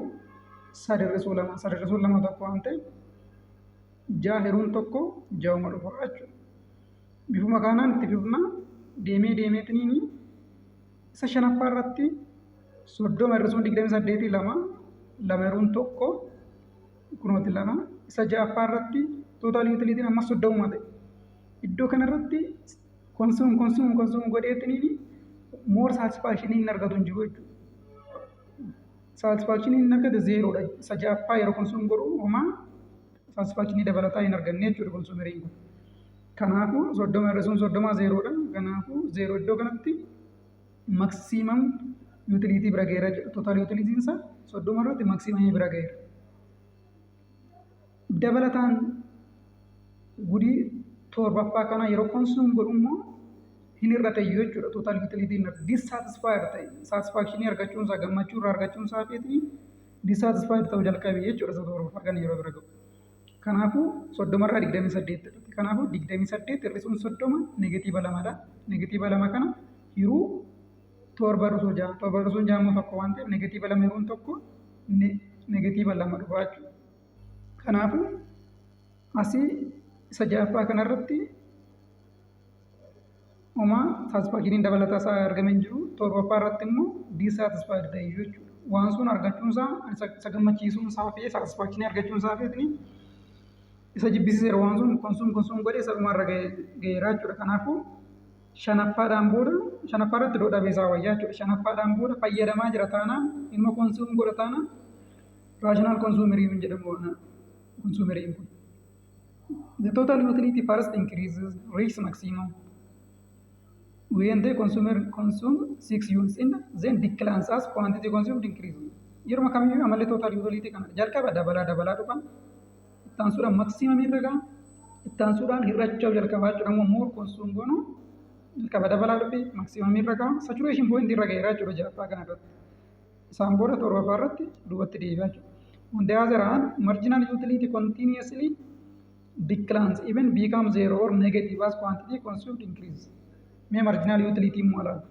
3 hir'isuu 2 3 hir'isuu 2 tokko waan ta'eef 6 hiruun tokko 6 dhufa jechuudha. Bifuma kanaan itti fufna deemeetiniin isa shanaffaa irratti 30 hir'isuun 28 2 hiruun tokko kunooti 2 isa ja'affaa irratti total utility amma 30 ta'e. Iddoo kanarratti consume godheetiniin more satisfaction hin argatu hin jiru jechuudha. Satisfaction hin argate 0dha. Isa ja'affaa yeroo consume godhu homaa satisfaction dabalataa hin arganne jechuudha consumeriin kun. Kanaafuu 30 hir'isuun 30 0dha. Kanaafuu 0 iddoo kanatti maximum utility bira gaheera jechuudha. Total utility isaa 30 irratti maximum bira gaheera. Dabalataan gudii torbaffaa kana yeroo consume godhu immoo hin hir'ate jechuudha. Total utility dissatisfied ta'e satisfaction argachuun isaa gammachuu irraa argachuun isaa fi dissatisfied ta'uu jalqabe jechuudha. Isa torbaffaa kana yeroo bira gahu. Kanaafuu 30 irraa 28. Kanaafuu 28 hir'isuun 30 negatiiva 2dha. Negatiiva 2 kana hiruu torba hir'isuu 6. Torba hir'isuun 6 immoo tokko waan ta'eef negatiiva 2 hiruun tokko negatiiva 2 dhufa jechuudha. Kanaafuu asii isa ja'affaa kanarratti homaa satisfaakshiniin dabalataa isaa argamee hin jiru. Torbaffaa irratti immoo dissatisfied ta'e jechuudha. Waan sun argachuun isaa isa gammachiisuun isaa fi satisfaakshinii argachuun isaa fi isa jibbisiiseera waan sun konsuum godhee isa dhumarra ga'eera jechuudha. Kanaafuu shanaffaadhaan booda shanaffaa irratti dhodhabee isaa wayyaa jechuudha. Shanaffaadhaan booda fayyadamaa jira taanaan ilma konsuum godha taanaan raashinaal konsuumerii hin jedhamu konsuumeriin kun. The total utility first increases reaches maximum when the consumer consume 6 units in then declines as quantity consumed increases. Yeroo kamiyyuu amallee total utility kana jalqaba dabalaa dhufan ittaan suudhaan maximum irra ga'a ittaan suudhaan hir'achaa jalqabaa jechuudha. Ammoo more consume goonu jalqaba dabalaa dhufe maximum irra ga'a saturation point irra ga'eera jechuudha jaffaa kana irratti. Isaan booda torbaffaa irratti duubatti deebi'aa jechuudha. On the other hand, marginal utility continuously declines even becomes zero or negative as quantity consumed increases. Mee marginal utility immoo alaala.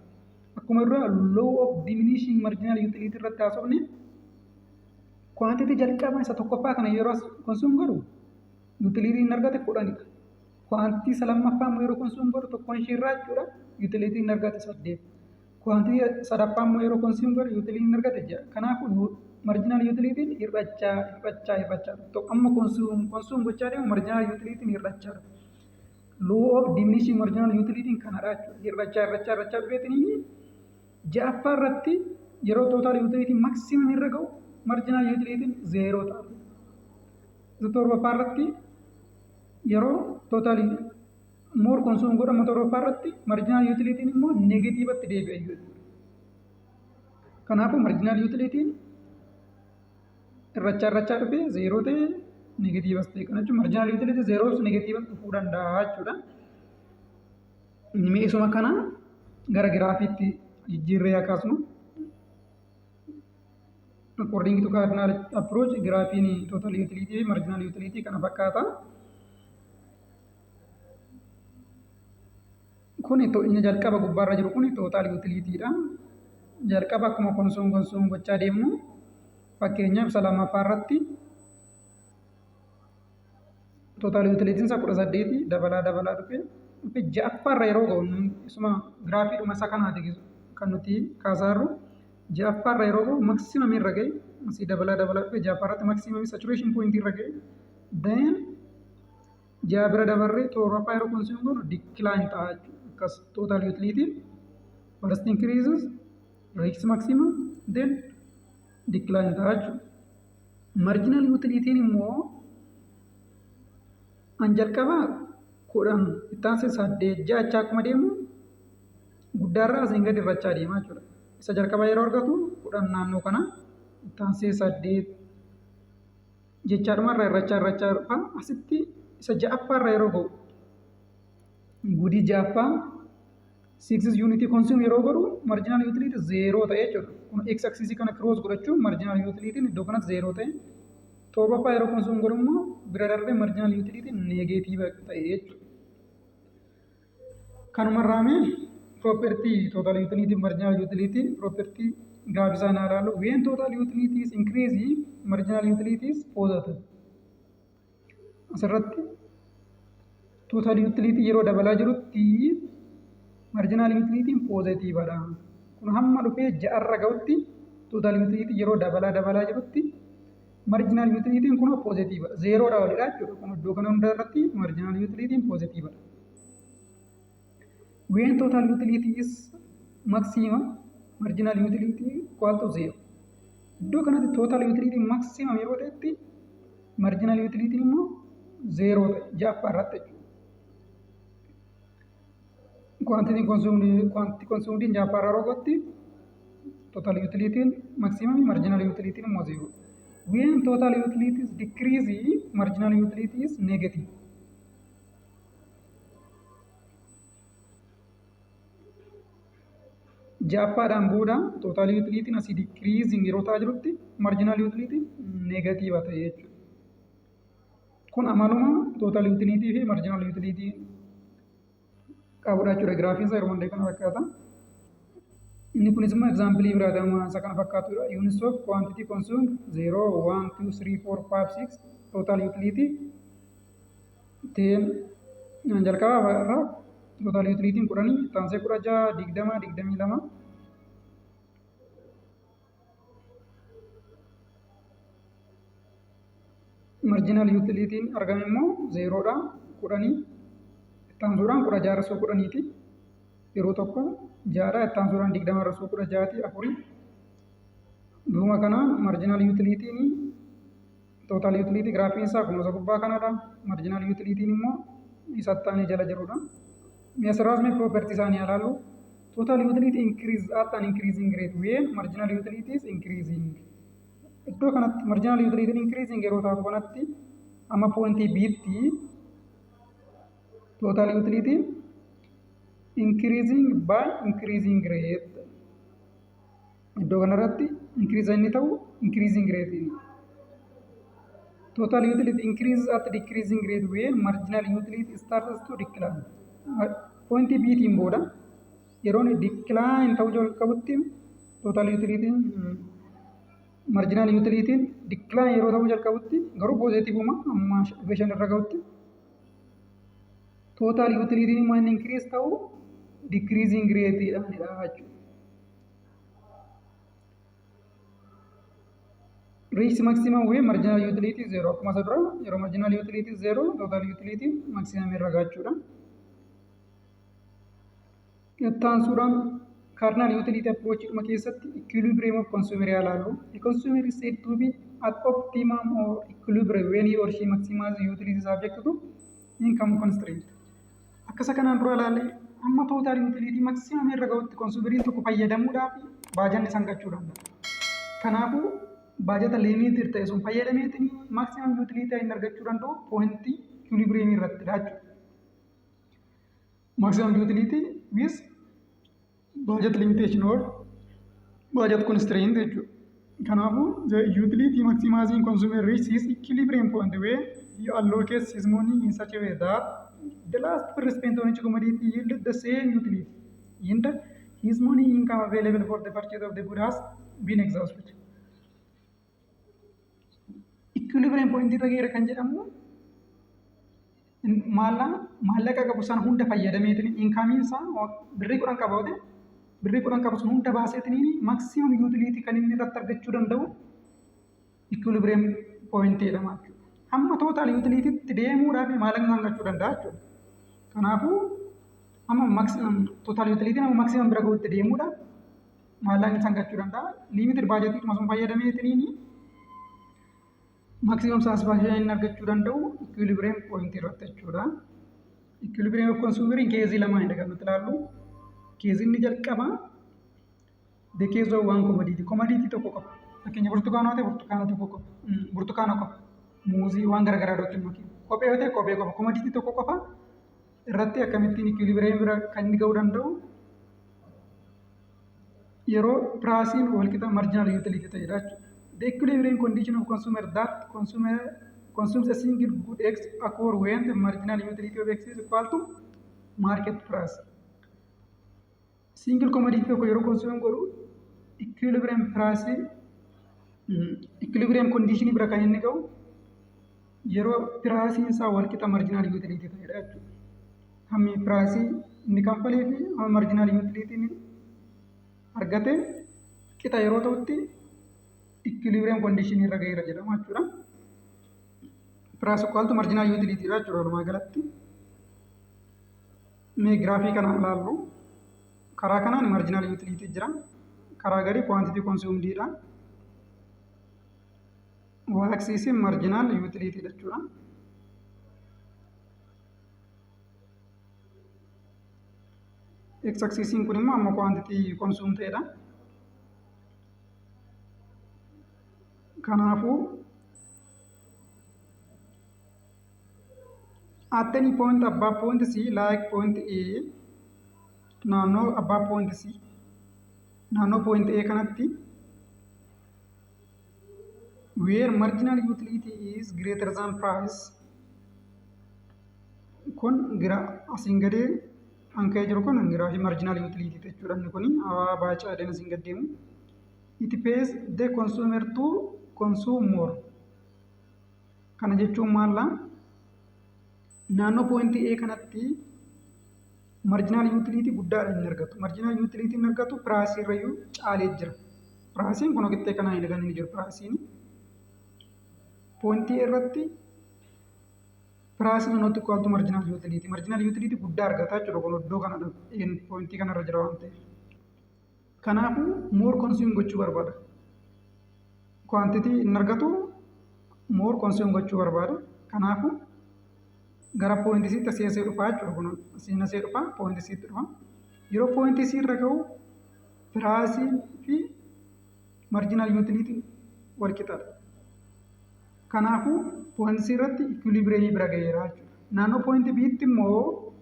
Akkuma irraa law of diminishing marginal utility irratti haasofne quantity jalqaba isa tokkoffaa kana yeroo consume godhu utility hin argate 10dha. Quantity isa lammaffaa immoo yeroo consume godhu tokkoon ishee irraa jechuudha utility hin argate 8. Quantity sadaffaa immoo yeroo consume godhu utility hin argate 6. Kanaafuu marginal utility hir'achaa tokko amma consume gochaa deemu marginal utility hir'achaa law of diminishing marginal utility kanadha hir'achaa dhufeetiin ja'affaa irratti yeroo total utility maximum irra ga'u marginal utility 0 ta'a. Torbaffaa irratti yeroo total more consume godhamu torbaffaa irratti marginal utility immoo negatiivatti deebi'a jechuudha. Kanaafuu marginal utility irrachaa dhufee 0 ta'e negatiivas ta'e kana jechuun marginal utility 0 negatiivas dhufuu danda'a jechuudha. Mi'eessuma kana gara giraafiitti jijjiirree akkasuma according to cardinal approach giraafiin total utility fi marginal utility kana fakkaata. Kun inni jalqaba gubbaarra jiru kun total utility dha. Jalqaba akkuma consume gochaa deemnu fakkeenyaaf isa lammaffaa irratti total utility isa 18 dabalaa dhufe ja'affaa irra yeroo ga'u isuma giraafiidhuma isa kanaati kan nuti kaasaarru ja'affaa irra yeroo ga'u maximum irra ga'e asii dabalaa dhufe ja'affaa irratti maximum saturation point irra ga'e then ja'a bira dabarree torbaffaa yeroo consume goonu decline ta'a akkas total utility first increases reaches maximum then decline ta'a jechuudha. Marginal utility immoo an jalqaba 10 ittaansi 8 ja'achaa akkuma deemu guddaarraa asiin gadi irrachaa deemaa jechuudha. Isa jalqaba yeroo argatu 10 naannoo kana ittaansi 8 jechaadhumarraa irrachaa dhufa asitti isa ja'affaarra yeroo ga'u gudii ja'affaa 6 unity consume yeroo godhu marginal utility 0 ta'e jechuudha. Kun x axis kana cross godhachuun marginal utility iddoo kanatti 0 ta'e. Torbaffaa yeroo consume godhu immoo bira darbee marginal utility negative ta'e jechuudha. Kanumarraa mee property total utility marginal utility property gaaffisaa naa ilaallu when total utility is increasing marginal utility is positive. Asirratti total utility yeroo dabalaa jirutti marginal utility positive dha. Kun hamma dhufee ja'arra ga'utti total utility yeroo dabalaa jirutti marginal utility kun positive dha. 0 dha walidha jechuudha. Kun iddoo kana hundarratti marginal utility positive dha. When total utility is maximum marginal utility equal to 0. Iddoo kanatti total utility maximum yeroo ta'etti marginal utility immoo 0 ta'e ja'affaa irratti jechuudha. Quantity consumed in ja'affaa irraa rogotti total utility maximum marginal utility immoo 0. When total utility is decreasing marginal utility is negative. Ja'affaadhaan booda total utility asii decreasing yeroo ta'aa jirutti marginal utility negative ta'e jechuudha. Kun amaluma total utility fi marginal utility qabudha jechuudha. Giraafiin isaa yeroo hundee kana fakkaata. Inni kunis immoo example biraadha isa kana fakkaatudha. Units of quantity consumed 0, 1, 2, 3, 4, 5, 6 total utility 10 jalqaba irraa Total utility kudhanii taansee 16 20 22 marginal utility argame immoo 0 dha kudhanii taansuudhaan 16 rassoo 10ti yeroo tokko 6 dha taansuudhaan 20 rassoo 16ti afurii dhuma kana marginal utility total utility graafiin isaa akkuma gubbaa kanadha marginal utility immoo isattaanii jala jirudha measuraasme property isaanii ilaalu total utility increase at an increasing rate when marginal utility is increasing iddoo kanatti marginal utility increasing yeroo taatu kanatti amma pointii biitti total utility increasing by increasing rate iddoo kanarratti increase inni ta'u increasing rate total utility increases at decreasing rate when marginal utility starts to decline pointii biitiin booda yeroon decline ta'u jalqabutti total utility marginal utility decline yeroo ta'u jalqabutti garuu positive amma equation irra ga'utti total utility man increase ta'u decreasing rate dhaan jechuudha. Reach maximum way marginal utility 0 akkuma sadura yeroo marginal utility 0 total utility maximum irra ga'achuudha. Taansuudhaan cardinal utility approach dhuma keessatti equilibrium of consumer ilaalu. The consumer is said to be at optimum or equilibrium when he or she maximizes utility subject to income constraint. Akkasa kanaan dura ilaalle amma total utility maximum irra ga'utti consumeriin tokko fayyadamuudhaaf baajanni sangachuu danda'a. Kanaafuu baajata limited ta'e sun fayyadameetiin maximum utility hin argachuu danda'u pointii equilibrium irratti jechuudha. Maximum utility with budget limitation or budget constraint jechuudha. Kanaafuu the utility maximizing consumer reaches equilibrium point where he allocates his money in such a way that the last per spent on each commodity yield the same utility and his money income available for the purchase of the good has been exhausted. Equilibrium point irra geera kan jedhamu maallaqa qabu san hunda fayyadameetiin income isaa birrii 10 qabaate birrii 10 qabu sun hunda baaseetiin maximum utility kan inni irratti argachuu danda'u equilibrium point jedhama jechuudha. Amma total utility itti deemuudhaaf maallaqa argachuu danda'a jechuudha. Kanaafuu amma maximum total utility amma maximum bira ga'utti deemuudhaaf maallaqa argachuu danda'a. Limited budget sun fayyadameetiin maximum satisfaction in argachuu danda'u equilibrium point irratti jechuudha. Equilibrium of consumer in case lama hin dhagamne ilaallu. Case inni jalqaba the case of one commodity tokko qaba. Fakkeenya burtukaana ta'e burtukaana tokko qaba. Burtukaana qaba. Muuzii waan garagaraa irratti makiin. Kophee yoo ta'e kophee qaba. Commodity tokko qaba. Irratti akkamittiin equilibrium bira kan inni ga'uu danda'u yeroo pricein wal qixa marginal utility ta'edha jechuudha. The equilibrium condition of consumer that consumer consumes a single good X occur when the marginal utility of X is equal to market price. Single commodity tokko yeroo consume godhu equilibrium price equilibrium condition bira kan inni ga'u yeroo price isaa wal qixa marginal utility ta'edha jechuudha. Hammi price inni kanfalee fi marginal utility argate qixa yeroo ta'utti equilibrium condition irra ga'eera jedhama jechuudha. Price equal to marginal utility dha jechuudha walumaa galatti. Mee graafii kana ilaallu karaa kanaan marginal utility jira. Karaa gadii quantity consumed dha. Y axis marginal utility jechuudha. X axis kun immoo amma quantity consumed ta'edha. Kanaafuu at any point above point C like point A naannoo above point C naannoo point A kanatti where marginal utility is greater than price kun gira asiin gadee hanka'ee jiru kun giraafii marginal utility jechuudha. Inni kun baacaa adeema asiin gad deemu it pays the consumer to consume more. Kana jechuun maalla naannoo point A kanatti marjinaal yuutiliitii guddaadha inni argatu. Marjinaal yuutiliitii inni argatu piraasii irrayyuu caalee jira. Piraasiin kun qixxee kanaan hin inni jiru. Piraasiin pointii irratti piraasiin not equal to marjinaal yuutiliitii. Marjinaal yuutiliitii guddaa argataa jechuudha kun iddoo kanadha. Pointii kanarra jira waan ta'eef. Kanaafuu moor konsuum gochuu barbaada. Kwantitii inni argatu moor konsuum gochuu barbaada. Kanaafuu gara pointii sitti asii dhufaa jechuudha kun asiin asii dhufaa pointii sitti dhufa. Yeroo pointii sii irra gahu piraasiin fi marjinaal yuutiliitiin wal qixaadha. Kanaafuu pointii sii irratti ikilibireemii bira gaheera jechuudha. Naannoo pointii biitti immoo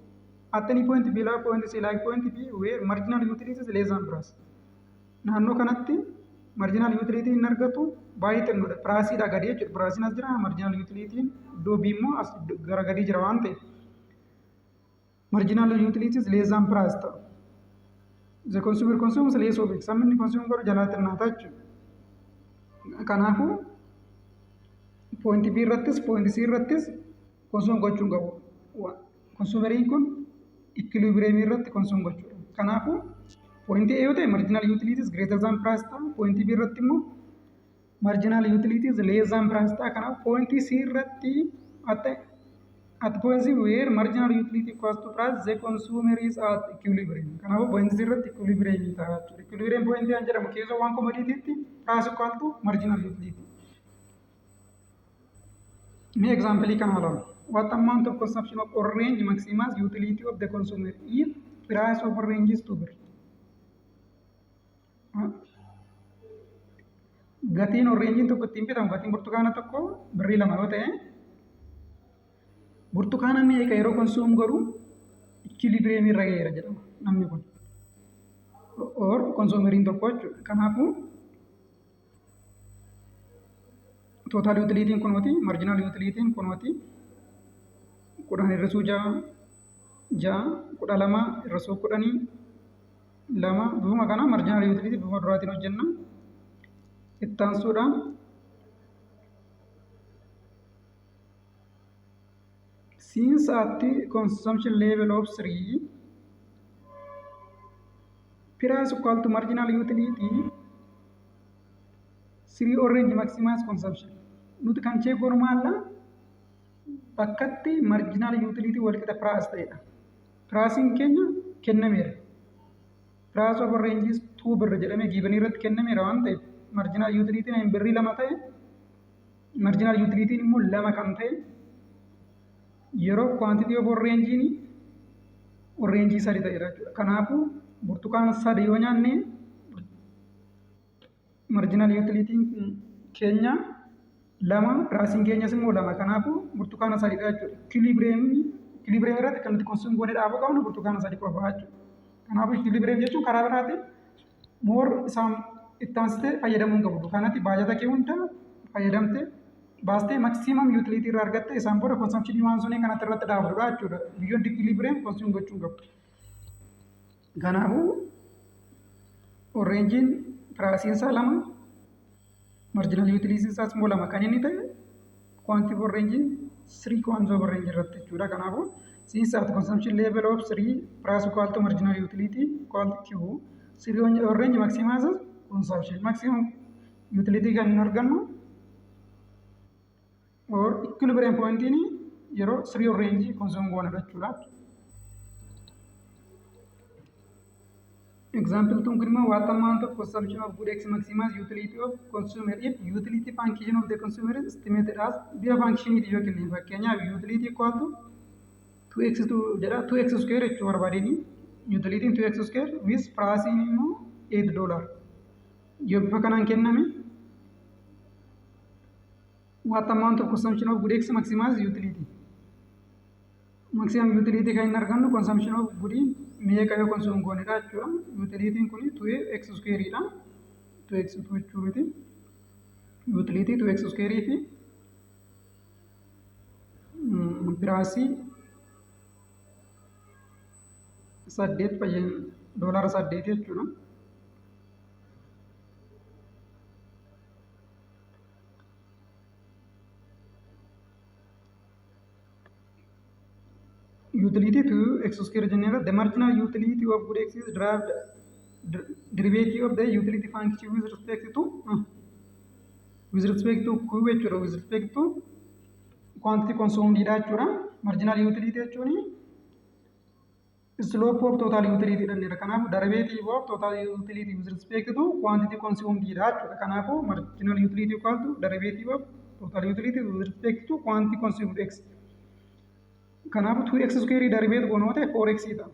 attanii pointii bii laa pointii sii laa pointii bii wee marjinaal yuutiliitis leezaan biraas. Naannoo kanatti marjinaal yuutiliitiin hin argatu baay'ee xinnoodha. Piraasiidhaa gadi jechuudha. Piraasiin as jira marjinaal yuutiliitiin iddoo bii immoo as gara gadii jira waan ta'eef. Marjinaal yuutiliitis leezaan piraas ta'a. The consumer consumes less of it. Sabni consumer godhu jalaa xinnaata jechuudha. Kanaafuu pointii bii irrattis pointii sii irrattis consume gochuu qabu. Consumeriin kun ikilibireemii irratti consume gochuudha. Kanaafuu pointii A yoo ta'e marjinaal yuutiliitis greater than price ta'a. Pointii B irratti immoo marjinaal yuutiliitis less than price ta'a. Kanaaf pointii C irratti at point where marginal utility equals to price the consumer is at equilibrium. Kanaafuu pointii C irratti equilibrium ta'a jechuudha. Equilibrium pointii an jedhamu keessa waan commoditytti price equal to marginal utility. Mee example kana ilaalu. What amount of consumption of orange maximizes utility of the consumer if price of orange is 2 birr. Gatiin oranjiin tokko ittiin bitamu gatiin burtukaana tokko birrii 2 yoo ta'e burtukaana meeqa yeroo konsuum godhu ikilibireemii irra gaheera jedhama namni kun. Or konsuumeriin tokko jechuudha. Kanaafuu total utilitiin kunooti marginal utilitiin kunooti 10 irrisuu 6 12 irrisuu 10 2 bifuma kana marginal utility bifuma duraatiin hojjenna. Ittaansuudhaan since at the consumption level of 3 price equal to marginal utility 3 orange maximize consumption. Nuti kan check goonu maalla bakkatti marginal utility wal qixa price ta'edha. Pricing keenya kennameera. Price of orange is 2 birr jedhamee given irratti kennameera waan ta'eef marginal utility hin birrii 2 ta'e marginal utility immoo 2 kan ta'e yeroo quantity of orange sadi ta'edha jechuudha. Kanaafuu burtukaana 3 yoo nyaanne marginal utility keenya 2 pricing keenyas immoo 2 kanaafuu burtukaana 3 dha jechuudha. Equilibrium irratti kan nuti consume goonee dhaabuu qabnu burtukaana 3 qofa jechuudha. Kanaafuu equilibrium jechuun karaa biraatiin more isaan ittaansitee fayyadamuu hin qabdu. Kanatti baajata kee hunda fayyadamtee baastee maximum utility irraa argattee isaan booda consumption waan sunii kanatti irratti dhaabdudha jechuudha. Beyond equilibrium consume gochuu hin qabdu. Kanaafuu orangein pricing isaa 2 marginal utility isaas immoo 2 kan inni ta'e quantity of orange 3 quantity of orange irratti jechuudha. Kanaafuu since at consumption level of 3 price equal to marginal utility equal to Q 3 orange maximizes consumption. Maximum utility kan hin argannu or equilibrium point ini yeroo 3 orange consume goona jechuudha. Example tun kun immoo what amount of consumption of good X maximize utility of consumer if utility function of the consumer is estimated as bifa function iti yoo kenne fakkeenyaaf utility equal to 2x2 jedha 2x square jechuu barbaadeni utility 2x square with price immoo $8 yoo bifa kanaan kenname what amount of consumption of good X maximize utility maximum utility kan hin argannu consumption of good meeqa yoo consume goonedha jechuudha. Utility kun 2x square dha. 2x jechuu miti. Utility 2x square fi piraasii 8 fayyadamu $8 jechuudha. utility to x square general. The marginal utility of good x is derived derivative of the utility function with respect to q jechuudha with respect to quantity consumed jechuudha. Marginal utility jechuun slope of total utility dhanneedha. Kanaafuu derivative of total utility with respect to quantity consumed jechuudha. Kanaafuu marginal utility equal to derivative of total utility with respect to quantity consumed x. Kanaafuu 2x square derivative goonoo ta'e 4x ta'a.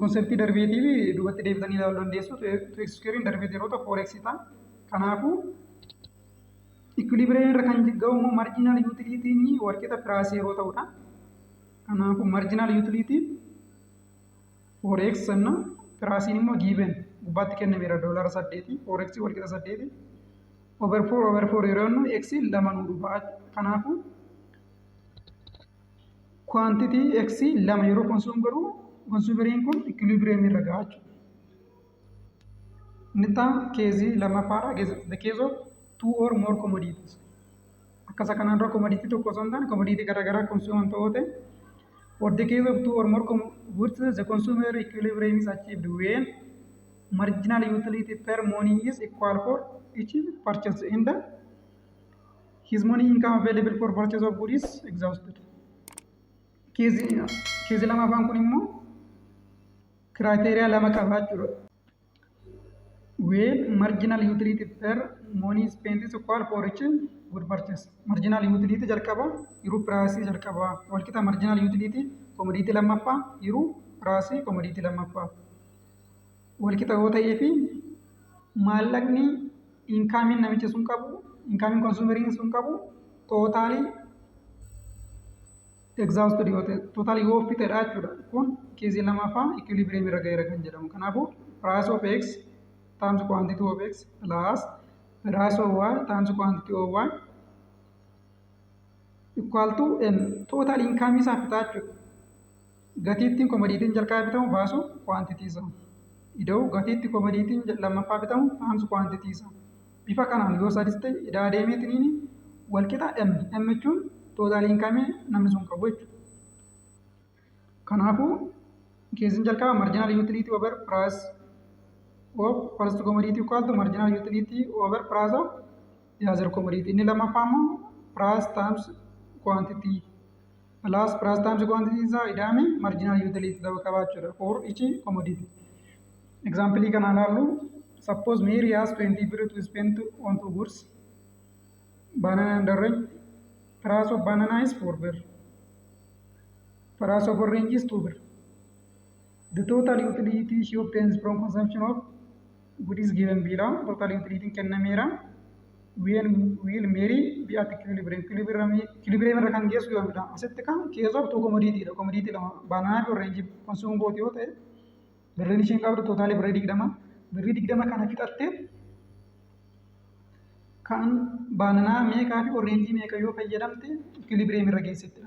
Konseptii derivative duubatti deebitanii ilaaluu dandeessu. 2x square derivative yeroo ta'u 4x ta'a. Kanaafuu equilibrium irra kan ga'u immoo marginal utility ni walqixa piraasii yeroo ta'udha. Kanaafuu marginal utility 4x sanna piraasiin immoo given gubbaatti kennameera $8 4x walqixa 8 over 4 yeroo jennu x lama nu dhufa. Kanaafuu quantity x lama yeroo consume godhu consumeriin kun equilibrium irra ga'a jechuudha. Inni keezii lammaffaadha. The case of 2 or more commodities. Akkasa kanaan dura commodity tokko osoo hin taane commodity garaagaraa consume ta'uu ta'e. For the case of 2 or more goods, the consumer equilibrium is achieved when marginal utility per money is equal for each purchase and his money income available for purchase of goods is exhausted. Keezii lamaffaan kun immoo criteria lama qaba jechuudha. When marginal utility per money spent is equal for each good purchase. Marginal utility jalqaba yeroo piraasii jalqaba walqixa marginal utility commodity lammaffaa yeroo piraasii commodity lammaffaa walqixa yoo ta'ee fi maallaqni inkaamiin namichi sun qabu inkaamiin konsumeriin sun qabu tootaalii exhausted yoo ta'e tootaalii yoo fixedha jechuudha. Kun keezii lamaffaa equilibrium irra ga'eera kan jedhamu. Kanaafuu price of x times quantity of x plus price of y times quantity of y equal to n. Total income isaa fitaa jechuudha. Gatiittiin komodiitiin jalqaba bitamu baasu quantity isaa. Ida'u gatiitti komodiitiin lammaffaa bitamu times quantity isaa. Bifa kanaan yoo sadis ta'e idaa deemeetiin walqixa m. M jechuun total income namni sun qabu jechuudha. Kanaafuu keeziin jalqaba marginal utility over price of first commodity equal to marginal utility over price of the other commodity. Inni lammaffaa immoo price times quantity plus price times quantity isaa idaame marginal utility ta'uu qaba jechuudha for each commodity. Example kana ilaallu suppose Mary has 20 birr to spend on 2 goods. Banana and orange. Price of banana is 4 birr. Price of orange is 2 birr. The total utility she obtains from consumption of good is given below. Total utility kennameera. Will Mary be at equilibrium? Equilibrium irra kan geessu yoo midhaan asitti kan case of 2 commodity dha. Commodity lama banana fi orange consume gooti yoo ta'e birriin isheen qabdu tootaalii birrii 20. Birrii 20 kana fixattee kan bananaa meeqaa fi orange meeqa yoo fayyadamte equilibrium irra geessitti.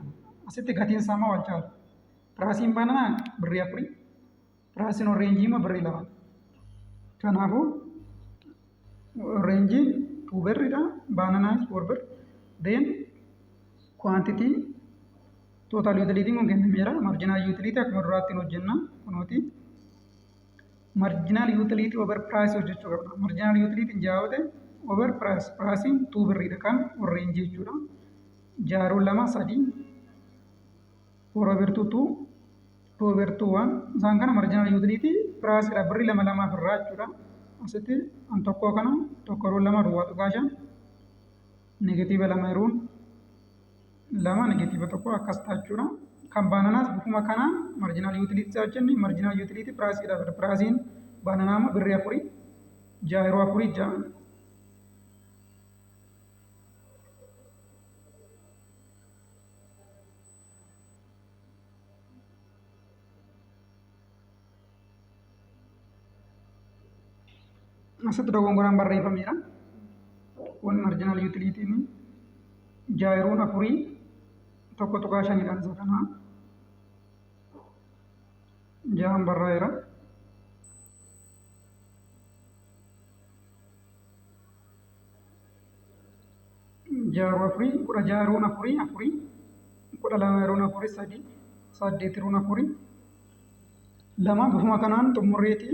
Asitti gatiin isaa wal caalu. Piraasiin bananaa birrii 4. Piraasiin orange immoo birrii 2. Kanaafuu orange 2 birridha, banana is 4 birr. Then quantity total utility kun kennameera. Marginal utility akkuma duraatti hojjenna kunuuti. Marginal utility over price hojjechuu qabna. Marginal utility jaawate over price. Pricing 2 birridha kan orange jechuudha. 6 2 3 4 over 2 2 2 over 2 1 isaan kana marginal utility price dha birri 2 2 irraa jechuudha. Asitti an tokko kana tokko roon 2 duwwaa tuqaashan negatiiva 2 yeroon 2 negatiiva tokko akkas ta'a jechuudha. Kan baananaas bifuma kana marginal utility isaa jenni marginal utility price dha. Pricing baananaa birri 4 6 yeroo 4 6 asitti dogongoraan barreeffameera. Kun marginal utility ni 6 yeroo 4 tokko tuqaa 5 dhaan isa kana 6 barreera. Jaaruu 4 kudha jaaruun 4 12 yeroon afurii 3 8 yeroon afurii lama bifuma kanaan xumurreeti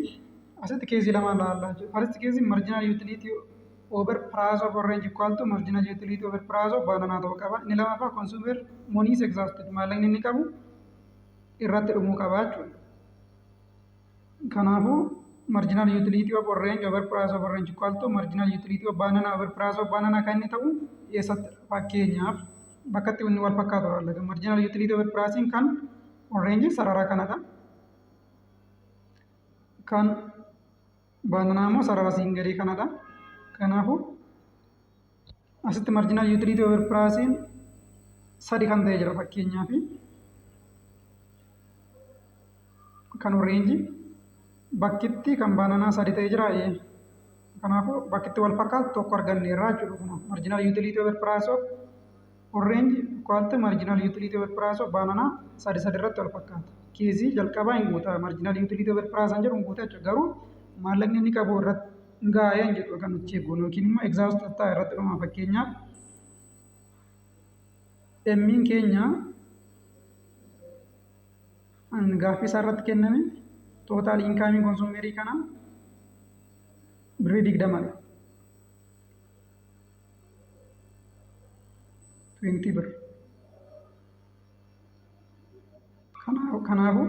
asitti keezii lama laallaa jiru. First keezii marginal utility over price of range equal to marginal utility over price of banana ta'uu qaba. Inni lamaffaa consumer money is exhausted maallaqni inni qabu irratti dhumuu qaba jechuudha. Kanaafuu marginal utility of range over price of range equal to marginal utility of banana over price of banana kan inni ta'u eessatti fakkeenyaaf bakka itti inni wal fakkaatu laalla. Marginal utility over price kan orange sarara kanadha. Kan banana immoo sarara singarii kanadha. Kanaafuu asitti marginal utility over price sadi kan ta'e jira fakkeenyaaf kan orange bakkitti kan banana sadi ta'e jira. Kanaafuu bakkitti wal fakkaatu tokko arganneerra jechuudha. Marginal utility over price of orange equal to marginal utility over price of banana sadi irratti wal fakkaata. Keezii jalqabaa hin guutaa marginal utility over price an jedhu hin guutaa jechuudha. Garuu maallaqni inni qabu irratti gaa'ee hin jedhu kan nuti eegnu yookiin immoo exhaust ta'a irratti dhuma. Fakkeenyaaf emmiin keenya gaaffii isaa irratti kenname total income consumerii kana birrii 20 20 bir. Kanaafuu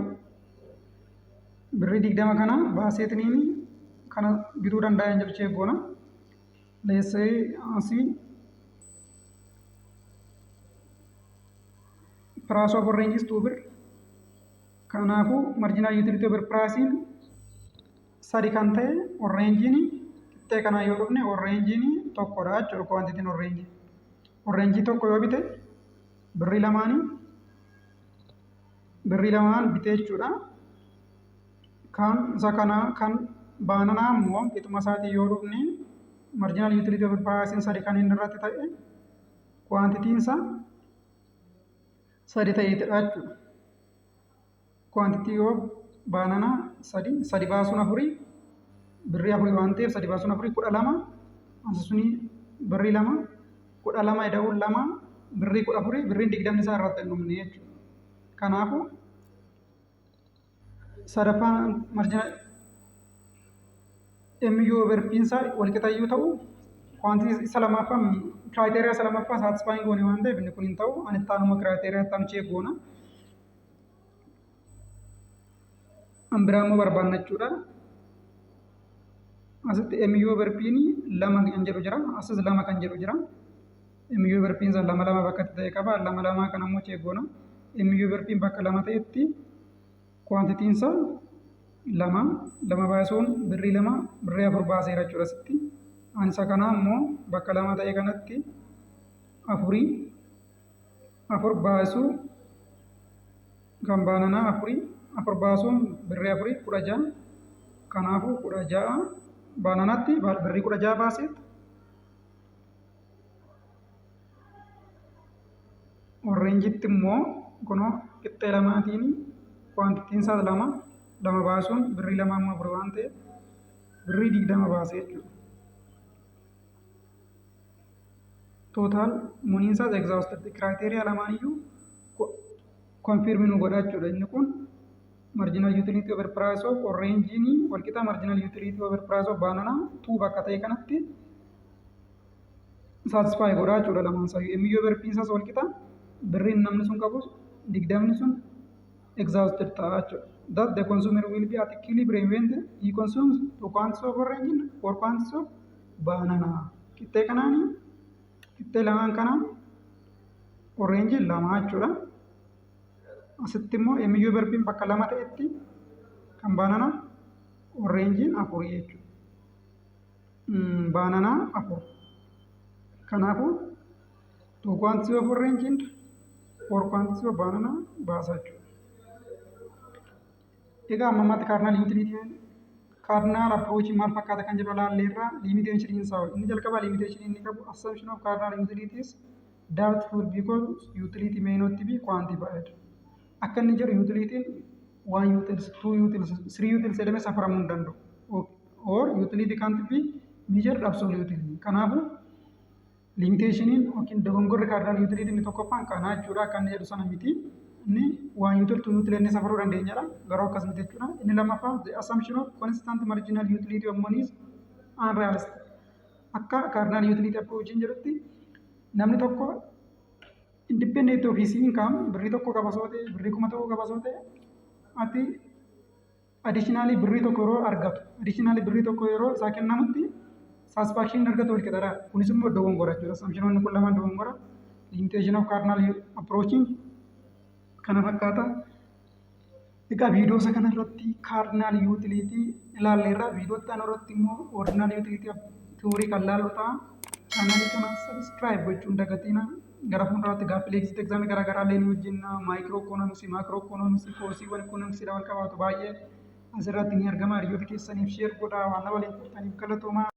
birrii 20 kana baaseetiniin kana bituu danda'a hin jedhu eeggoona. Leessee asii price of orange is 2 bir. Kanaafuu marginal utility over price sadi kan ta'e orange'n qixxee kana yoo dhufne orange'n tokkodha jechuudha. Quantitiin orange tokko yoo bite birrii lamaan bite jechuudha. Kan isa kana kan bananaa immoo qixuma isaatii yoo dhufne marginal utility over price sadi kan inni irratti ta'e quantitiin isaa sadi ta'eetidha jechuudha. Quantity of banana sadi baasuun afurii birrii afurii waan ta'eef sadi baasuun afurii 12 asisuni birrii 2 12 ida'uun 2 birrii 14 birriin 20 isaa irratti hin dhumne jechuudha. Kanaafuu sadaffaan marginal MU over P isaa walqixa yoo ta'u quantity isa lamaffaa criteria isa lamaffaa satisfying goone waan ta'eef inni kun hin ta'u. Ani ittaanuma criteria ittaanu check goona. Ambiraammoo barbaanna jechuudha. Asitti MU over P lama kan jedhu jira. Asis lama kan jedhu jira. MU over P isa lama bakka ta'e qaba. Lama kan ammoo check goona. MU over P bakka lama ta'etti quantitiin isaa lama baasuun birrii 2 birrii 4 baaseera jechuudha asitti. Ani isa kana ammoo bakka lama ta'e kanatti 4 baasuu kan bananaa 4 baasuun birrii 4 16. Kanaafuu 16 bananaatti birrii 16 baaseet orangeetti immoo kunoo qixxee lamaatiin quantitiin isaa lama baasuun birrii 2 immoo 4 waan ta'eef birrii 20 baasee jechuudha. Total muniin isaas exhausted criteria lamaaniyyuu confirm nu godha jechuudha. Inni kun marginal utility over price of orange'n walqixa marginal utility over price of banana 2 bakka ta'e kanatti satisfy godha jechuudha lamaan isaa. MU over P isaas walqixa birriin namni sun qabu 20 sun exhausted ta'a jechuudha. That the consumer will be at equilibrium when he consumes 2 quantities of orange or quantities of banana. Qixxee lamaan kanaan orange lama jechuudha. Asitti immoo MU over P bakka lama ta'etti kan banana orange'n 4 jechuudha. Banana 4. Kanaafuu 2 quantities of orange and 4 quantities of banana baasa jechuudha. Egaa ammammaatti cardinal utility cardinal approach maal fakkaata kan jedhu ilaalleerra. Limitation isaa inni jalqaba limitation inni qabu assumption of cardinal utilities doubtful because utility may not be quantified. Akka inni jedhu utilitiin 1 utils 2 utils 3 utils jedhamee safaramuu hin danda'u. Or utility can't be measured absolutely. Kanaafuu Limiteeshiniin yookiin dogongorri kaardinaal yuutiliitii inni tokkoffaan kanaa jechuudha. Akka inni jedhu sana miti. Inni waan yuutiltuu yuutileenni safaruu dandeenyadha. Garuu akkas miti jechuudha. Inni lammaffaa the assumption of constant marginal utility of money is unrealistic. Akka kaardinaal yuutiliitii approachiin jedhutti namni tokko independent of his income birrii tokko qaba soo ta'e birrii 1000 qaba soo ta'e ati additionally birrii tokko yeroo argatu additionally birrii tokko yeroo isaa kennamutti satisfaction argatu wal qixaadha. Kunis immoo dogongora jechuudha. Assumptionoonni kun lamaan dogongora. Limitation of cardinal approaching kana fakkaata. Egaa viidiyoo isa kanarratti cardinal utility ilaalleerra. Viidiyoo itti aanu irratti immoo ordinal utility theory kan laallu ta'a. Chaanaalii kana subscribe gochuun dagatina. Gara fuulduraatti gaaffilee exam garaagaraa illee ni hojjenna. Maayikiroo ikoonoomsii, maakiroo ikoonoomsii, koosiiwwan ikoonoomsiidha wal qabaatu baay'ee asirratti ni argama. Hiriyoota keessaniif sheer godhaa waan waliin turtaniif galatoomaa.